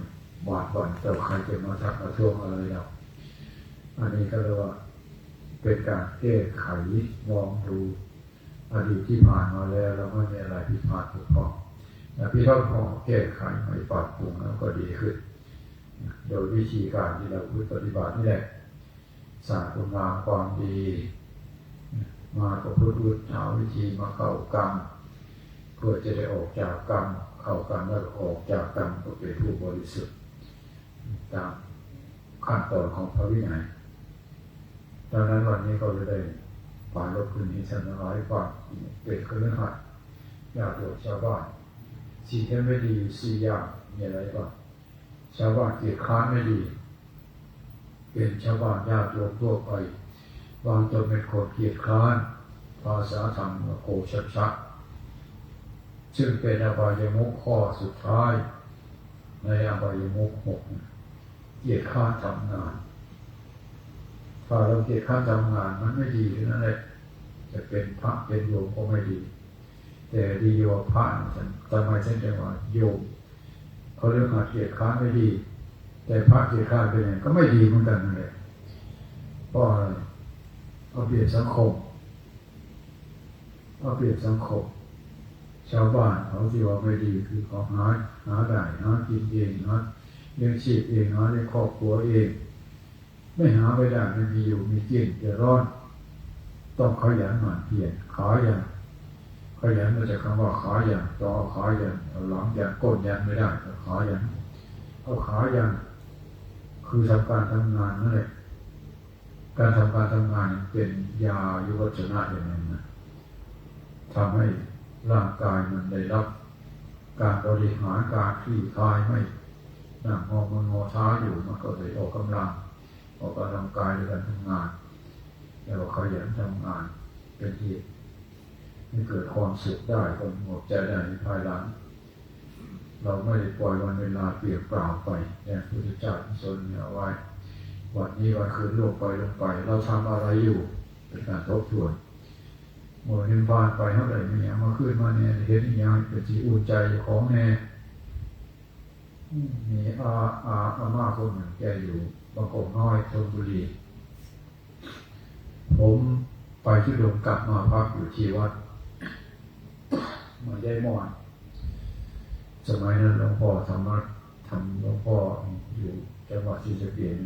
บาดบั่นเจ้าใครจะมาทักมาทวงอะไรเราอันนี้ก็เรียกว่าเป็นการแก้ไขมองดูอดีตที่ผ่านมาแล้วเราไม่มีอะไรผิดพลาดถูกต้อง แต่พี่เราพอแก้ไขให้ปรับปรุงแล้วก็ดีขึ้นโดยวิธีการที่เราปฏิบัตินี่แหละสร้างคุณงามความดีมาก็พูดหาวิธีมาเข้ากรรมเพื่อจะได้ออกจากกรรมเข้ากรรมแล้วออกจากกรรมก็เป็นผู้บริสุทธิ์ตามขั้นตอนของพระวินัยดังนั้นวันนี้ก็จะได้ปาลบคืนนี้สันร้อยกว่าเป็นเครื่องหัดญาติโยมชาวบ้านสิ่งที่ไม่ดีสี่อย่างมีอะไรบ้างชาวบ้านเกียรติค้านไม่ดีเป็นชาวบ้านญาติโยมทั่วไปบางตนเป็นคนเกียรติค้านภาษาธรรมโกชัดชัดซึ่งเป็นอบายมุขข้อสุดท้ายในอบายมุข6เกียรติค้านทำงานถ้าเราเกียรติค้านทำงานมันไม่ดีนั่นแหละจะเป็นพระเป็นโยมก็ไม่ดีแต่ดีกว่าพระทำไมฉันจะว่าโยมเขาเรื่องหาเกียรติค้านไม่ดีแต่พระเกียรติค้านเป็นไงก็ไม่ดีเหมือนกันเลยเพราะอะไรเอาเปรียบสังคมเอาเปรียบสังคมชาวบ้านเขาที่ว่าไม่ดีคือเขาหาได้หากินเองหาเลี้ยงชีพเองหาเลี้ยงครอบครัวเองไม่หาไม่ได้ไม่มีอยู่มีกินเดือดร้อนต้องขยันหมั่นเพียรขยันมาจากคำว่าขายันต่อขายันเอาหลังยันก้นยันไม่ได้ขายันเอาขายันคือทำการทำงานนั่นแหละการทำการทำงานเป็นยายุวัฒนะอย่างนั้นนะทำให้ร่างกายมันได้รับการบริหารการคลี่คลายไม่นั่งงอเท้าอยู่มันก็เลยออกกำลังกายในการทำงานแล้วขยันทำงานเป็นเหตุให้เกิดความสุขได้ความสงบใจได้ในภายหลังเราไม่ได้ปล่อยวันเวลาเปลี่ยนเปล่าไปแต่พระพุทธเจ้าทรงเอาไว้วันนี้วันคืนล่วงไปเราทำอะไรอยู่เป็นการทบทวนเมื่อเห็นผ่านไปเท่าไหร่มีอย่างมาขึ้นมาเนี่ยเห็นอย่างเป็นที่อุ่นใจของแน่มีอาม่าคนหนึ่งแกอยู่บางกอกน้อยชลบุรีผมไปที่ดงกลับมาพักอยู่ที่วัดมาได้มอนสมัยนั้นหลวงพ่อหลวงพ่ออยู่จังหวัดศรีสะเกษ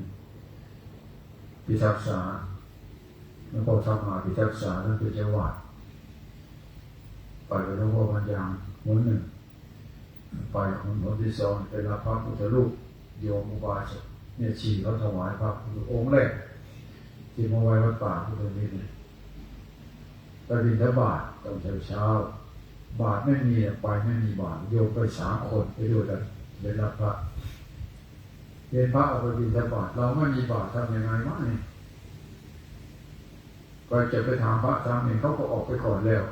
พิทักษาหลวงพ่อทำมาพิทักษานั่นเป็นจังหวัดไปกับหลวงพ่อบรรยางหัวหนึ่งไปคนที่สองเป็นรับพระพุทธรูปโยมอุบาสกเนี่ยชีเขาถวายพระพุทธองค์แรกที่มาไว้วัดป่าพุทธนี้เนี่ยไปบิณฑบาตตอนเช้าบาตรไม่มีไปไม่มีบาตรโยมไป3 คนไปดูกันเป็นรับพระเป็นพระเอาไปบิณฑบาตเราไม่มีบาตรทำยังไงวะนี่ก็จะไปถามพระทางนี้เขาก็ออกไปก่อนแล้ว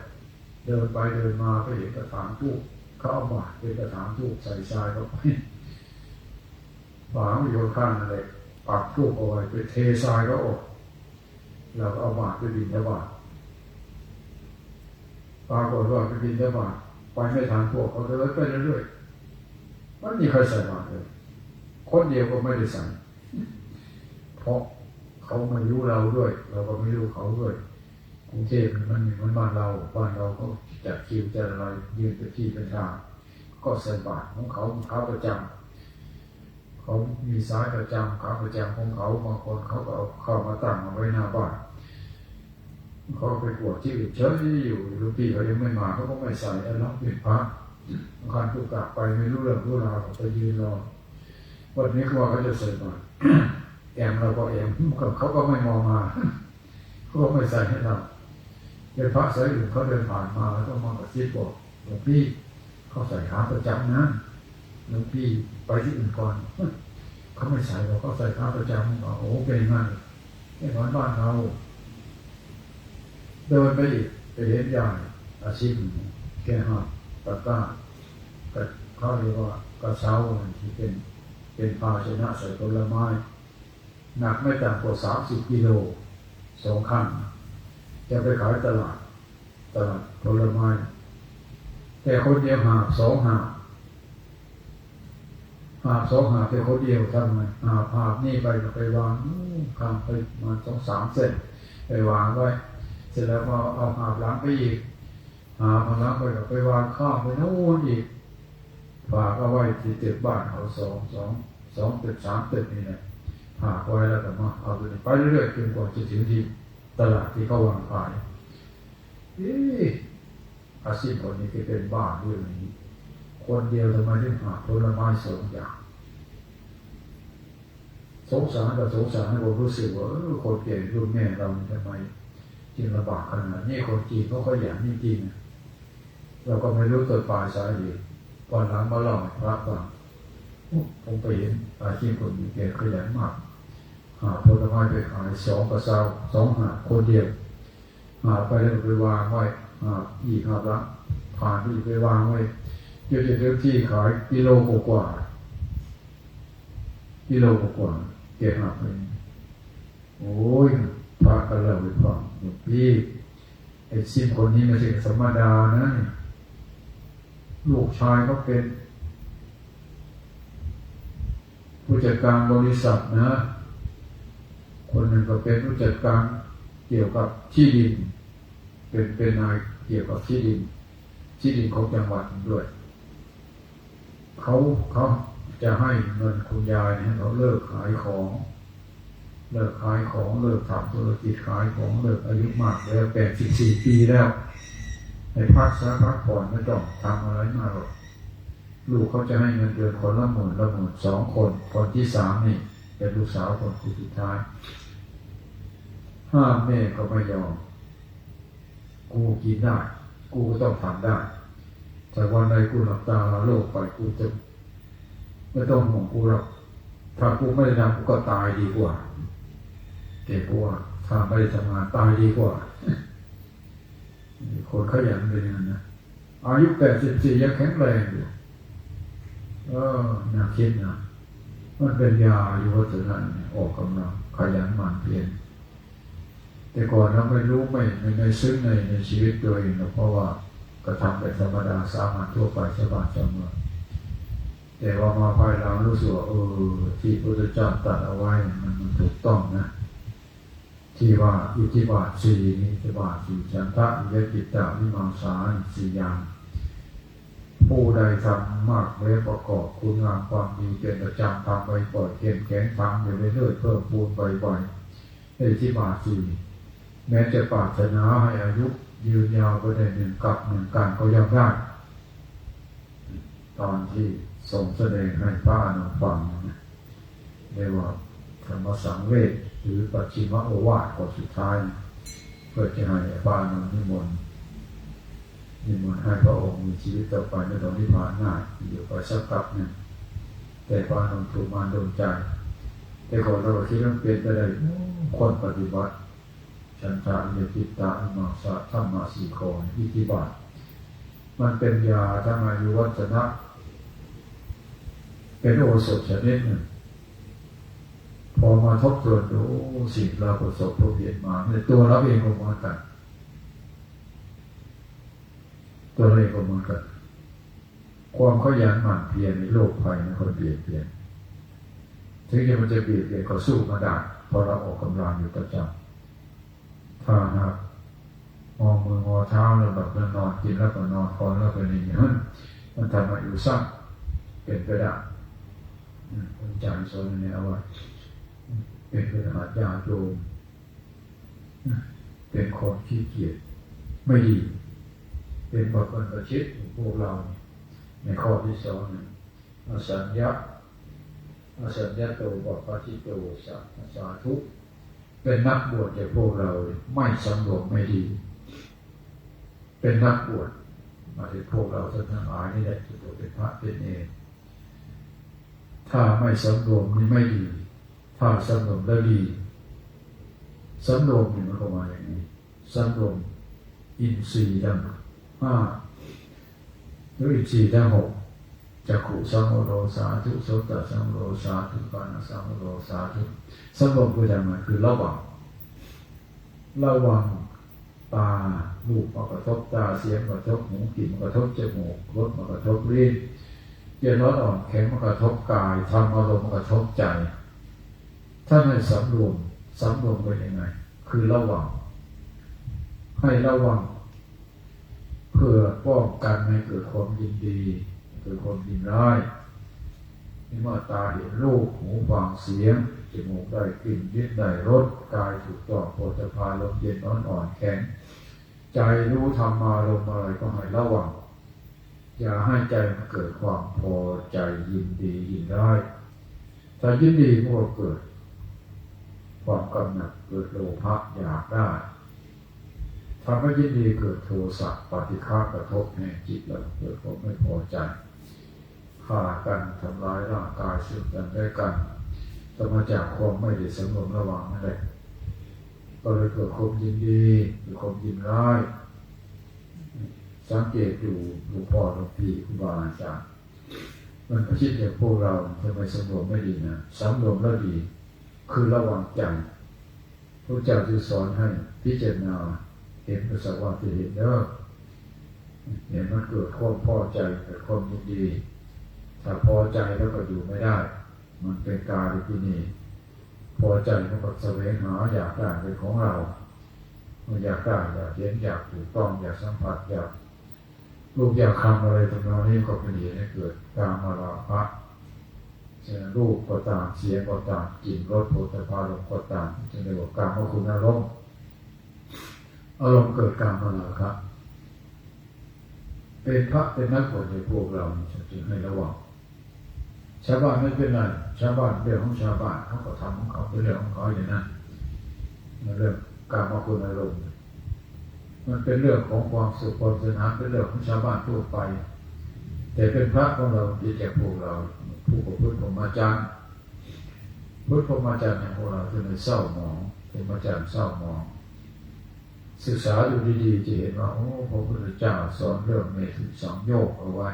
เดินไปเดินมาไปเห็นกระถางทูบเขาเอาบาตรเป็นกระถางทูบใส่ทรายเข้าไปบาตรอยู่ข้างอะไรปักทูบเอาไว้ไปเททรายก็ออกเราเอาบาตรไปบิณฑบาตปรากฏว่าไปบิณฑบาตไปไม่ทันพวกเขาเลยไปเรื่อยๆไม่มีใครใส่บาตรเลยคนเดียวก็ไม่ได้ใส่เพราะเขาไม่รู้เราด้วยเราก็ไม่รู้เขาด้วยกรุงเทพมันมีบ้านเราก็จัดคิวจัดอะไรยืนเป็นที่เป็นทางก็ใส่บาตรของเขาประจำเขามีสายประจำขาประจำของเขาบางคนเขาก็เอาเข้ามาตั้งเอาไว้หน้าบ้านเขาไปกวดที่อื่นเฉยอยู่ลูกพี่เขายังไม่มาเขาก็ไม่ใส่แล้วเป็นพระการถูกกลับไปไม่รู้เรื่องรู้ราวไปยืนรอวันนี้เขาจะใส่บาตรแอมเราก็แอมเขาก็ไม่มองมาเขาก็ไม่ใส่ให้เราเป็นพระสายอื่นเขาเดินผ่านมาแล้วก็มากระซิบบอกหลวงพี่เขาใส่ขาประจำนะหลวงพี่ไปที่อื่นก่อนเขาไม่ใส่เราเขาใส่ขาประจำโอ้เป็นงั้นไอ้บ้านเราเดินไปอีกไปเห็นยายอาชีพแก่หักตะกร้าเขาเรียกว่ากระเช้าที่เป็นภาชนะใส่ผลไม้หนักไม่ต่ำกว่า30 กิโล2 ข้างจะไปขายตลาดผลไม้แต่คนเดียวหาบ2 หาบแต่คนเดียวทำไงหาบนี่ไปวางข้ามไปมา2-3 เส้นไปวางไว้เสร็จแล้วก็เอาหาบล้างไปอีกหาบล้างไปวางข้ามไปโน่นอีก ฝากเอาไว้ที่ตึกบ้านเขาสองตึก3 ตึกนี่แหละฝากไว้แล้วก็มาเอาไปเรื่อยๆจนกว่าจะถึงที่ตลาดที่เขาวางขายอาชีพคนนี้ก็เป็นบ้าเรื่องนี้คนเดียวทำไมถึงหาผลไม้2 อย่างสงสารกับสงสารให้ผมรู้สึกว่าคนเก่งรุ่นแม่เราทำไมจึงลำบากขนาดนี้คนจีนเขาขยันจริงๆเราก็ไม่รู้ต้นปลายสาเหตุก่อนหลังมาเล่าให้พระฟังผมไปเห็นอาชีพคนมีเก่งขยันมากหาผลไม้ไปขาย2 กระเช้า2 หาคนเดียวหาไปแล้วไปวางไว้อีกหาละผ่านที่ไปวางไว้เดี๋ยวจะเริ่มที่ขายกิโลกว่าเก็บหักเลยโอ้ยพระก็เล่าไปฟังพี่ไอ้ซิมคนนี้ไม่ใช่ธรรมดานะลูกชายเขาเป็นผู้จัดการบริษัทนะคนหนึ่งก็เป็นผู้จัดการเกี่ยวกับที่ดินเป็นนายเกี่ยวกับที่ดินของจังหวัดด้วยเขาจะให้เงินคุณยายเนี่ยเขาเลิกขายของเลิกทำธุรกิจขายของเลิกอายุมากแล้ว84 ปีแล้วให้พักผ่อนไม่ต้องทำอะไรมากหรอกลูกเขาจะให้เงินเดือนคนละหมื่น2 คนที่3นี่เป็นลูกสาวคนสุดท้ายห้ามแม่ก็ไม่ยอมกูกินได้กูก็ต้องทำได้แต่วันใดกูหลับตาโลกไปกูจะไม่ต้องห่วงกูหรอกถ้ากูไม่ได้ทำกูก็ตายดีกว่าเก็บกูว่าถ้าไม่ได้ทำงานตายดีกว่าคนขยันเป็นอย่างนั้นนะอายุ84ยังแข็งแรงอยู่น่าคิดนะมันเป็นยาอายุวัฒนะออกกำลังขยันหมั่นเพียรแต่ก่อนเราไม่รู้ไม่ซึ้งในชีวิตตัวเองเพราะว่าก็ทำแบบธรรมดาสามัญทั่วไปชาวบ้านชาวเมืองแต่ว่ามาภายหลังรู้สึกว่าที่พระพุทธเจ้าตรัสเอาไว้มันถูกต้องนะที่ว่าอิทธิบาท4นี้อิทธิบาท4ฉันทะวิริยะจิตตะวิมังสา4 อย่างผู้ใดทำมากไว้ประกอบคุณงามความดีเป็นประจำทำบ่อยๆเข้มแข็งทำอยู่เรื่อยๆเพิ่มพูนบ่อยๆอิทธิบาท4แม้จะปรารถนาให้อายุยืนยาวไปได้1 กับ 1 กันก็ยังได้ตอนที่ส่งแสดงให้พระอนุฟังนะเรียกว่าธรรมสังเวชหรือปัจฉิมโอวาทข้อสุดท้ายเพื่อจะให้พระอนุนิมนต์ให้พระองค์มีชีวิตต่อไปในตอนที่ผ่านง่ายอยู่ไปสักพักหนึ่งแต่พระอนุถูกมารโดนใจแต่ก่อนเราคิดว่าเป็นไปได้คนปฏิบัติฉันทะวิริยะจิตตะวิมังสาธรรมะ4 ข้ออิทธิบาทมันเป็นยาทั้งอายุวัฒนะเป็นโอสถชนิดหนึ่งพอมาทบทวนดูสิ่งเราประสบพบเห็นมาในตัวเราเองก็เหมือนกันความขยันหมั่นเพียรในโลกภัยในคนเปลี่ยนถึงมันจะเปลี่ยนก็สู้มาได้เพราะเราออกกำลังอยู่ประจำถ้าหากมองมืองอเท้าแล้วแบบนอนกินแล้วก็นอนคอนแล้วก็นี่มันทำให้อยู่สั้นเป็นไปได้คุณจารย์สอนในเอาไว้เป็นขนาดยาโยมเป็นคนขี้เกียจไม่ดีเป็นบางคนประชิดพวกเราในข้อที่2อสัญญาโตบอกปฏิโตสาธุเป็นนักบวชอย่างพวกเราไม่สำรวมไม่ดีเป็นนักบวชมาถึงพวกเราทั้งหลายนี่แหละจะเป็นพระเป็นเนรถ้าไม่สำรวมนี่ไม่ดีถ้าสำรวมแล้วดีสำรวมนี่มันก็มาอย่างนี้สำรวมอินทรีย์ทั้ง5หรืออินทรีย์ทั้ง6จักขุสังโฆสาธุโสตสังโฆสาธุกานสังโฆสาธุสำรวมคืออย่างไรคือระวังตาลูกมากระทบตาเสียงมากระทบหูกลิ่นมากระทบจมูกรสมากระทบลิ้นเย็นร้อนอ่อนแข็งมากระทบกายธรรมอารมณ์มากระทบใจถ้าไม่สำรวมเป็นยังไงคือระวังให้ระวังเพื่อป้องกันไม่เกิดความยินดี คือความยินร้ายนี่เมื่อตาเห็นรูปหูฟังเสียงจมูกได้กลิ่นลิ้นได้รสกายถูกต้องโผฏฐัพพะลมเย็นอ่อนแข็งใจรู้ธรรมารมณ์อะไรก็ให้ระวังอย่าให้ใจมันเกิดความพอใจยินดียินร้ายถ้ายินดีมันก็เกิดความกำหนัดเกิดโลภะอยากได้ถ้าไม่ยินดีเกิดโทสะปฏิฆากระทบแห่งจิตแล้วเกิดความไม่พอใจฆ่ากันทำร้ายร่างกายซึ่งกันและกันแต่มาจากความไม่ได้สำรวมระวังนั่นแหละก็เลยเกิดความยินดีหรือความยินร้ายสังเกตดูหลวงพ่อหลวงพี่ครูบาอาจารย์มันก็คิดอย่างพวกเราทำไมสำรวมไม่ดีนะสำรวมแล้วดีคือระวังใจพระเจ้าจึงสอนให้พิจารณาเห็นภาษาวะที่เห็นเด้อเห็นมันเกิดความพอใจเกิดความยินดีถ้าพอใจแล้วก็อยู่ไม่ได้มันเป็นกาลที่นี่พอใจมันก็แสวงหาอยากได้เป็นของเรามันอยากได้อยากเห็นอยากถูกต้องอยากสัมผัสอยากรูปอยากคำอะไรตรงนี้ก็เป็นเหตุให้เกิดกามราคะเช่นรูปก็ตามเสียงก็ตามกลิ่นรสโผฏฐัพพะลมก็ตามจึงเรียกว่ากามคุณอารมณ์เกิดกามราคะเป็นพระเป็นนักบวชในพวกเราจึงให้ระวังชาวบ้านไม่เป็นไรชาวบ้านเรื่องของชาวบ้านเขาก็ทำของเขาเป็นเรื่องของเขาอย่างนั้นเรื่องกามคุณอารมณ์มันเป็นเรื่องของความสุขความสนุกเป็นเรื่องของชาวบ้านทั่วไปแต่เป็นพระของเราที่แก่พวกเราผู้ประพฤติพรหมจรรย์พุทธพรหมจรรย์ของพวกเราคือในเศร้าหมองเป็นพรหมจรรย์เศร้าหมองศึกษาดูดีๆจะเห็นว่าโอ้พระพุทธเจ้าสอนเรื่องเมถุนสังโยชน์เอาไว้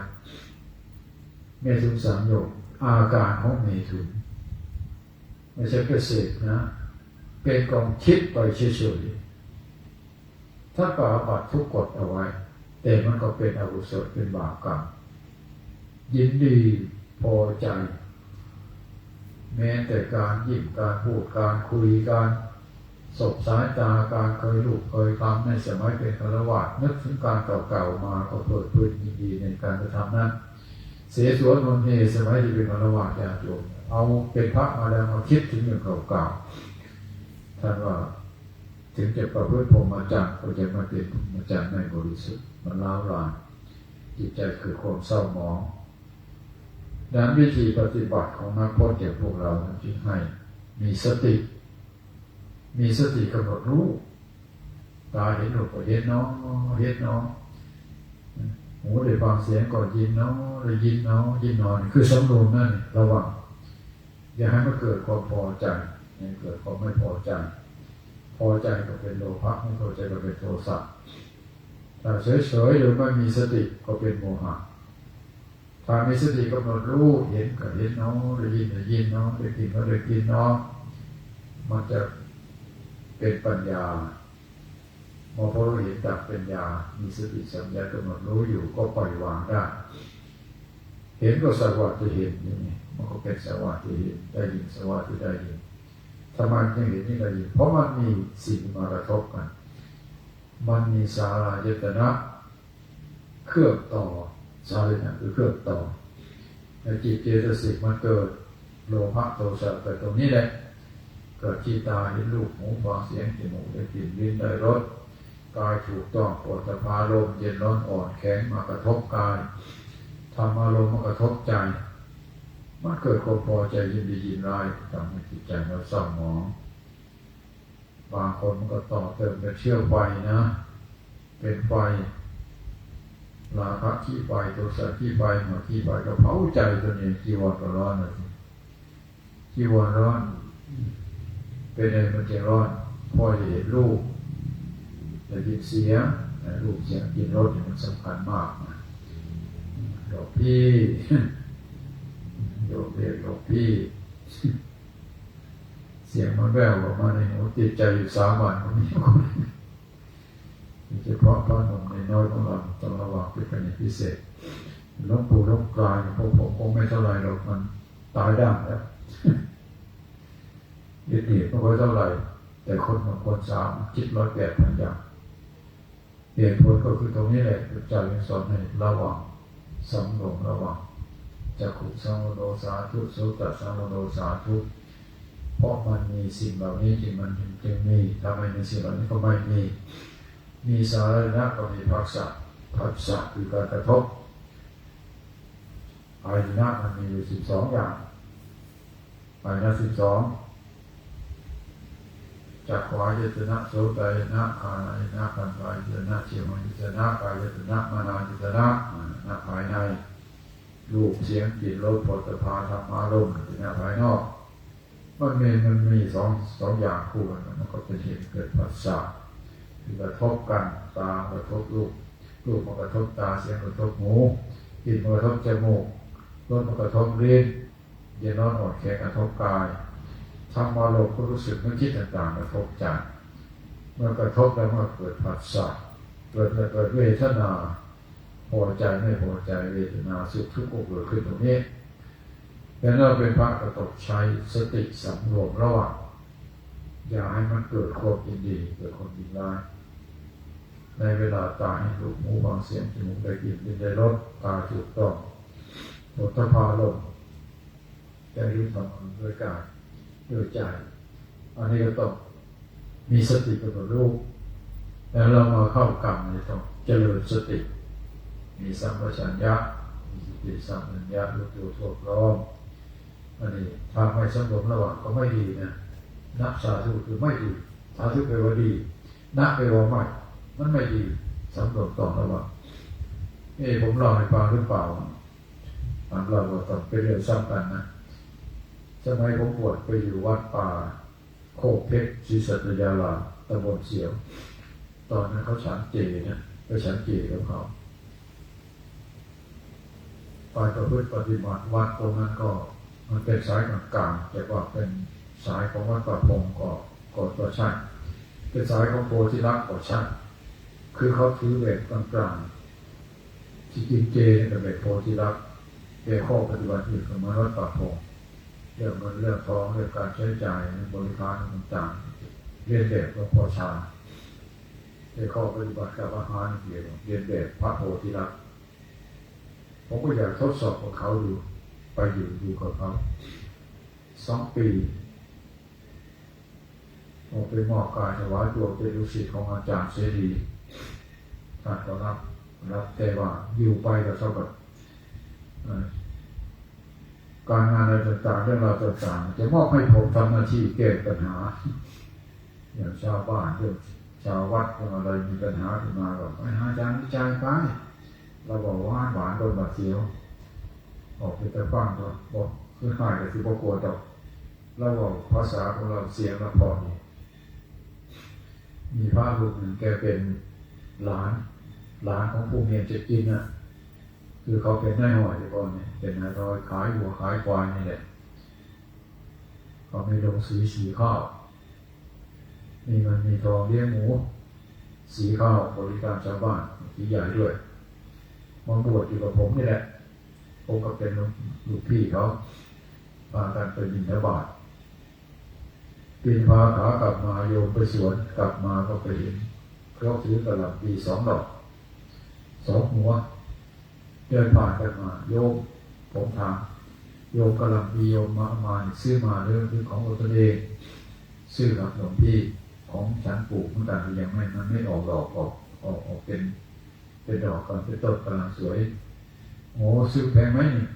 เมถุนสังโยชน์อาการของเมถุนไม่ใช่เกษตรนะเป็นกองคิดไปเฉยๆถ้าปราบัติทุกกฎเอาไว้แต่มันก็เป็นอกุศลเป็นบาปกรรมยินดีพอใจแม้แต่การยิ้มการพูดการคุยการสบสายตาการเคยลูกเคยทำในสมัยเป็นฆราวาสนึกถึงการเก่าๆมาก็เปิดเผยยินดีในการกระทำนั้นเสียสวนนนเทสมัยที่เป็นฆราวาสญาติโยมเอาเป็นพระมาแล้วมาคิดถึงเรื่องเก่าๆท่านว่าถึงจะประพฤติพรหมจรรย์ก็จะมาเป็นพรหมจรรย์ไม่บริสุทธิ์มันล้าวลานจิตใจคือความเศร้าหมองดังวิธีปฏิบัติของนักพจน์อย่างพวกเราจึงให้มีสติกำหนดรู้ตาเห็นรูปก็เห็นเนาะเห็นเนาะหูได้ฟังเสียงก็ยินเนาะได้ยินเนาะยินเนาะคือสำรวมนั่นระวังอย่าให้มันเกิดความพอใจอย่าเกิดความไม่พอใจพอใจก็เป็นโลภะไม่พอใจก็เป็นโทสะถ้าเฉยๆหรือไม่มีสติก็เป็นโมหะถ้ามีสติกำหนดรู้เห็นก็เห็นเนาะได้ยินก็ยินเนาะได้กินก็ได้กินเนาะมันจะเป็นปัญญาพอเราเห็นจากปัญญามีสติสัมยากำหนดรู้อยู่ก็ปล่อยวางได้เห็นก็สวัสดิ์ที่เห็นนี่มันก็เป็นสวัสดิ์ที่เห็นได้ยินสวัสดิ์ที่ได้ยินทำไมจึงเห็นนี่ได้ยินเพราะมันมีสิ่งมากระทบกันมันมีสาลายตนะเครื่องต่อสาลายตนะคือเครื่องต่อในจิตเจตสิกมันเกิดโลภะโทสะเกิดตรงนี้แหละเกิดที่ตาเห็นรูปหูฟังเสียงจมูกได้กลิ่นลิ้นได้รสกายถูกต้องโผฏฐัพพะลมเย็นร้อนอ่อนแข็งมากระทบกายธรรมอารมณ์มากระทบใจมันเกิดความพอใจยินดียินร้ายทำให้จิตใจเราเศร้าหมองบางคนมันก็ต่อเติมเป็นเชื้อไฟนะเป็นไฟราคะขี้ไฟโทสะขี้ไฟหมดขี้ไฟก็เผาใจตัวเองจีวรก็ร้อนเลยจีวรร้อนเป็นอะไรมันจะร้อนพอจะเห็นรูปจะยินเสียงรูปเสียงกินรสมันสำคัญมากนะหลวงพี่โยมเรียกหลวงพี่เสียงมันแว่วออกมาในหูติดใจอยู่3 วันมันมีคนเฉพาะพระหนุ่มในน้อยของเราต้องระวังเป็นการพิเศษหลวงปู่หลวงกลายพวกผมคงไม่เท่าไรหรอกมันตายด้านแล้วเหตุไม่ค่อยเท่าไหร่แต่คนบางคน3 คิด108,000 อย่างเหตุผลก็คือตรงนี้แหละพระเจ้ายังสอนให้ระวัง สำรวมระวังจักขุสังวโรสาธุโสตสังวโรสาธุเพราะมันมีสิ่งเหล่านี้ที่มันจึงมีถ้าไม่มีสิ่งเหล่านี้ก็ไม่มีสาระก็มีภัสสะคือการกระทบอายตนะมันมีอยู่12อย่างอายตนะ12จักขวายตนะโสตายตนะคานายตนะคันธายตนะชิวหายตนะกายตนะมนายตนะภายในรูปเสียงกลิ่นรสโผฏฐัพพะธรรมารมณ์ภายนอกมันมีสองอย่างคู่กันมันก็เป็นเหตุเกิดผัสสะคือกระทบกันตากระทบรูปมันกระทบตาเสียงกระทบหูกลิ่นมันกระทบจมูกรสมันกระทบลิ้นเย็นร้อนอ่อนแข็งกระทบกายธรรมารมณ์ก็รู้สึกนึกคิดต่างๆกระทบใจเมื่อกระทบแล้วมันเกิดผัสสะเกิดเวทนาพอใจไม่พอใจเวทนาสุขทุกข์ก็เกิดขึ้นตรงนี้แล้วเราเป็นพระก็ต้องใช้สติสำรวมระวังอย่าให้มันเกิดความยินดีเกิดความยินร้ายในเวลาตาเห็นรูปหูฟังเสียงจมูกได้กลิ่นลิ้นได้รสตาถูกต้องโผฏฐัพพะลมใจรู้ทำด้วยกายด้วยใจอันนี้ก็ต้องมีสติกำหนดรู้แล้วเรามาเข้ากรรมในต้องเจริญสติมีสัมปชัญญะมีสติสัมปชัญญะรู้ตัวทั่วพร้อมอันนี้ถ้าไม่สำรวมระวังก็ไม่ดีนะนักสาธุคือไม่ดีสาธุแปลว่าดีนักแปลว่าไม่มันไม่ดีสำรวมต้องระวังผมเล่าให้ฟังหรือเปล่าเราต้องเป็นเรื่องสำคัญนะสมัยผมบวชไปอยู่วัดป่าโคกเพชรศรีสัตยาลาตำบลเสียวตอนนั้นเขาฉันเจนะไปฉันเจกับเขาไปประพฤติปฏิบัติวัดตรงนั้นก็มันเป็นสายกลางๆแต่ว่าเป็นสายของวัดป่าพงก็ใช่เป็นสายของโพธิลักษณ์ก็ใช่คือเขาถือแบบกลางๆที่กินเจกับแบบโพธิลักษณ์แต่ข้อปฏิบัติอื่นของวัดป่าพงเรื่องเงินเรื่องทองเรื่องการใช้จ่ายบริการต่างๆเรียนแบบหลวงพ่อชาแต่ข้อปฏิบัติกับอาหารเรียนแบบพระโพธิลักษณ์ผมก็อยากทดสอบกับเขาดูไปอยู่กับเขา2 ปีผมไปมอบกายถวายตัวเป็นลูกศิษย์ของอาจารย์เสรีท่านก็รับแต่ว่าอยู่ไปกับเขาแบบการงานอะไรต่างๆเรื่องราวต่างๆจะมอบให้ผมทำหน้าที่แก้ปัญหาอย่างชาวบ้านเรื่องชาววัดเรื่องอะไรมีปัญหาขึ้นมาก็ไปหาอาจารย์วิจัยไปเราบอกว่าหวานโดนบาดเสียวออกไปแต่ฟังก็บอกคือหายแต่คือบอกโกรธดอกเราบอกภาษาของเราเสียงเราพอดีมีพระรูปหนึ่งแกเป็นหลานของผู้เมียจะกินน่ะคือเขาเป็นนายห้อยแต่ก่อนเนี่ยเป็นนายร้อยขายหัวขายควายนี่แหละเขามีลงสีข้าวมีเงินมีทองเลี้ยงหมูสีข้าวบริการชาวบ้านสีใหญ่ด้วยมาบวชอยู่กับผมนี่แหละผมก็เป็นลูกพี่เขาพากันไปบิณฑบาตปีนพาขากลับมาโยมไปสวนกลับมาก็ไปเห็นเขาถือกระหล่ำปี2 ดอก2 หัวเดินผ่านกันมาโยมผมถามโยมกำลังมีโยมมาซื้อมาเรื่องของตัวเองซื้อกับหลวงพี่ของฉันปลูกมันแต่ยังมันไม่ออกดอกออกเป็นดอกก่อนเป็นต้นกำลังสวยโอ้ซื้อแพงไหมนี่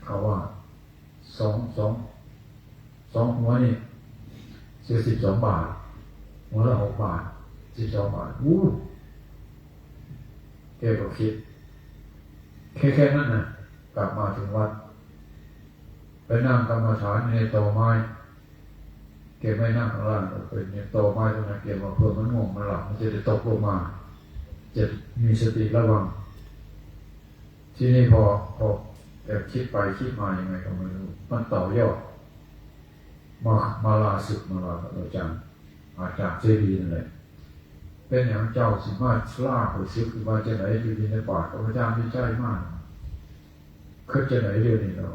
เขาว่าสองหัวนี่ซื้อ12 บาทหัวละ6 บาท12 บาทแกก็คิดแค่นั้นนะกลับมาถึงวัดไปนั่งกรรมฐานในตอไม้แกไม่นั่งข้างล่างเป็นในตอไม้ตรงนั้นแกว่าเพื่อมันง่วงมันหลับมันจะได้ตกลงมาจะมีสติระวังที่นี่พอแต่คิดไปคิดมายังไงก็ไม่รู้มันต่อยอดมาลาศึกมาลาอาจารย์เจดีนั่นแหละเป็นอย่างเจ้าสิมาล่าไปซึกคือว่าจะไหนอยู่ในบาทอาจารย์ไม่ใช่มากคือจะไหนเรื่องนี้เรา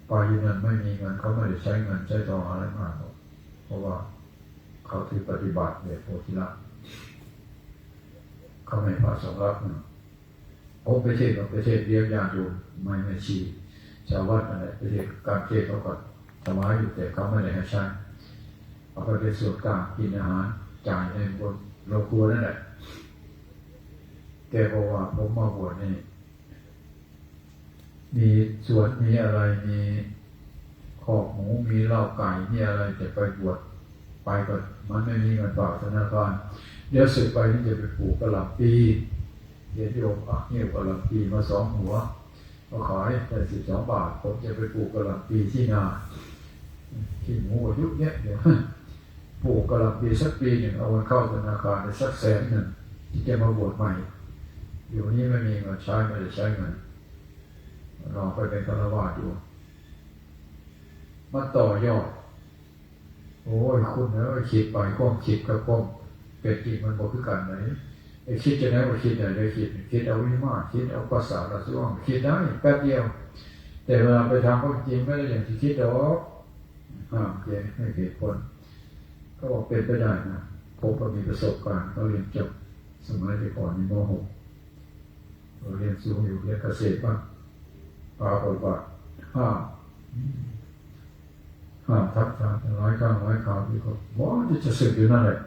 ไปอยู่นั้นไม่มีเงินเขาไม่ได้ใช้เงินใช้ทองอะไรมากเพราะว่าเขาถือปฏิบัติแบบโพธิลักษณ์เขาไม่พาสำรับ ผมไปเทศกับประเทศเรียกญาติโยมไม่ชีชาววัดอะไรประเทศการเทศเขาก็ถวายอยู่แต่เขาไม่ได้ให้ใช้เอาไปเป็นส่วนกลางกินอาหารจ่ายในบนโรงครัวนั่นแหละแกบอกว่าผมมาบวชนี่มีสวนมีอะไรมีคอกหมูมีเหล้าไก่มีอะไรจะไปบวชไปก็มันไม่มีเงินฝากธนาคารเดี๋ยวสึกไปนี่จะไปปลูกกะหล่ำปีเดี๋ยวโยมเงี้ยกะหล่ำปีมา2 หัวมาขายได้12 บาทผมจะไปปลูกกะหล่ำปีที่นาขี้หมูอายุเนี้ยเดี๋ยวปลูกกะหล่ำปีสักปีหนึ่งเอาเงินเข้าธนาคารได้สัก100,000ที่จะมาบวชใหม่เดี๋ยวนี้ไม่มีเงินใช้ไม่ได้ใช้เงินลองไปเป็นฆราวาสดูมาต่อยอดโอ้ยคุณเนอะคิดไปความคิดกับความเป็นจริงมันบอกคือกันไหนไอ้คิดจะไหนว่าคิดอะไรคิดเอาวิมานคิดเอาภาษาละส่วนคิดได้แป๊บเดียวแต่เวลาไปทำก็จริงไม่ได้อย่างที่คิดหรอกเก่งให้เหตุผลก็บอกเป็นไปได้นะผมก็มีประสบการณ์เขาเรียนจบสมัยก่อนในม.6เราเรียนสูงอยู่เรียนเกษตรบ้างปรากฏว่าห้ามทับทางร้อยข่าวที่เขาว่าจะสึกอยู่นั่นแหละ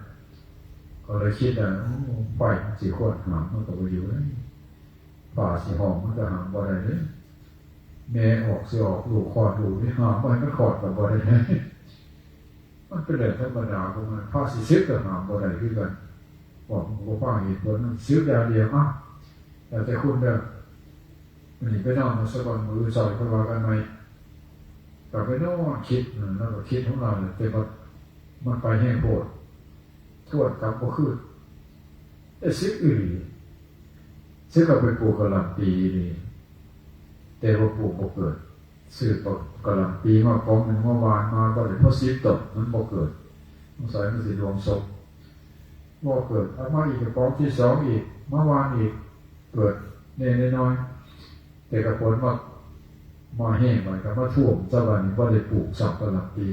ก็เลยคิดว่าไฟสีขวดหามมันก็ไปอยู่เลยป่าสีหอมมันก็หามบ่ได้เลยแม่ออกสีออกลูกคอดลูกที่หามไปมันขอดแบบบ่ได้เลยมันเป็นเรื่องธรรมดาของมันผ้าสีซึกก็หามบ่ได้ขึ้นกันบอกว่าป้าเหตุผลนั้นซึกอย่างเดียวแต่คุณเด้อมันนี่ไปนอนมาสักวันมือใส่ก็ว่ากันไหมแต่ไปนอนคิดแล้วก็คิดของเราเลยแต่ว่ามันไปแห้งโผล่ทวดกลับก็คือแต่ซื้ออื่นซื้อกับไปปลูกกะหล่ำปีนี่แต่ว่าปลูกบ่เกิดซื้อกะหล่ำปีมากองหนึ่งเมื่อวานมาก็เลยพอซีตกมันบ่เกิดสงสัยมันสิดวงศพบ่เกิดเอามาอีกกองที่2อีกเมื่อวานอีกเกิดน้อยแต่กับผลมาแห้งไปกับมาท่วมสวรรค์ก็ได้ปลูกสับกะหล่ำปี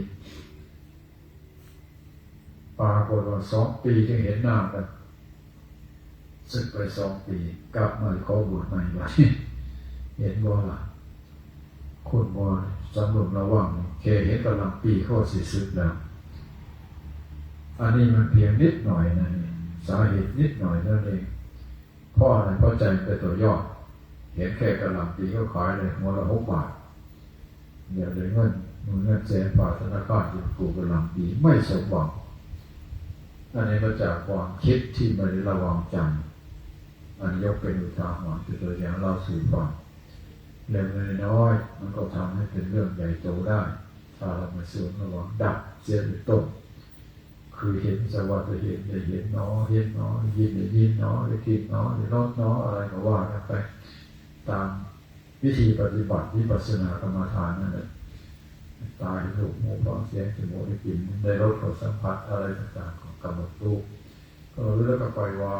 ปรากฏว่า2 ปีจึงเห็นหน้ากันสึกไป2 ปีกลับมาขอบวชใหม่ว่าเห็นบ่ล่ะคุณบ่สำรวมระวังแค่เห็นกะหล่ำปีเขาสิสึกแล้วอันนี้มันเพียงนิดหน่อยนะสาเหตุนิดหน่อยนั่นเองพ่อนั้นเข้าใจแต่ตัวยอดเห็นแค่กะหล่ำปีเขาขายเลยหัวละ6 บาทเดี๋ยวเลยเงิน100,000 บาทธนาคารที่ปลูกกะหล่ำปีไม่สมหวังอันนี้มาจากความคิดที่ไม่ได้ระวังจำอันยกเป็นอุทาหรณ์ตัวอย่างเราสู่ฟังเล็กน้อยมันก็ทำให้เป็นเรื่องใหญ่โตได้ถ้าเราไม่สูงระวังดับเสียในต้นคือเห็นสวัสดิ์เห็นได้เห็นน้อเห็นน้อยินได้ยินน้อได้กินน้อได้รสน้ออะไรก็ว่ากันไปตามวิธีปฏิบัติวิปัสสนากรรมฐานนั่นแหละตาเห็นรูปหูฟังเสียงจมูกได้กลิ่นได้รสได้สัมผัสอะไรต่างๆของกำหนดรูปก็รู้แล้วก็ปล่อยวา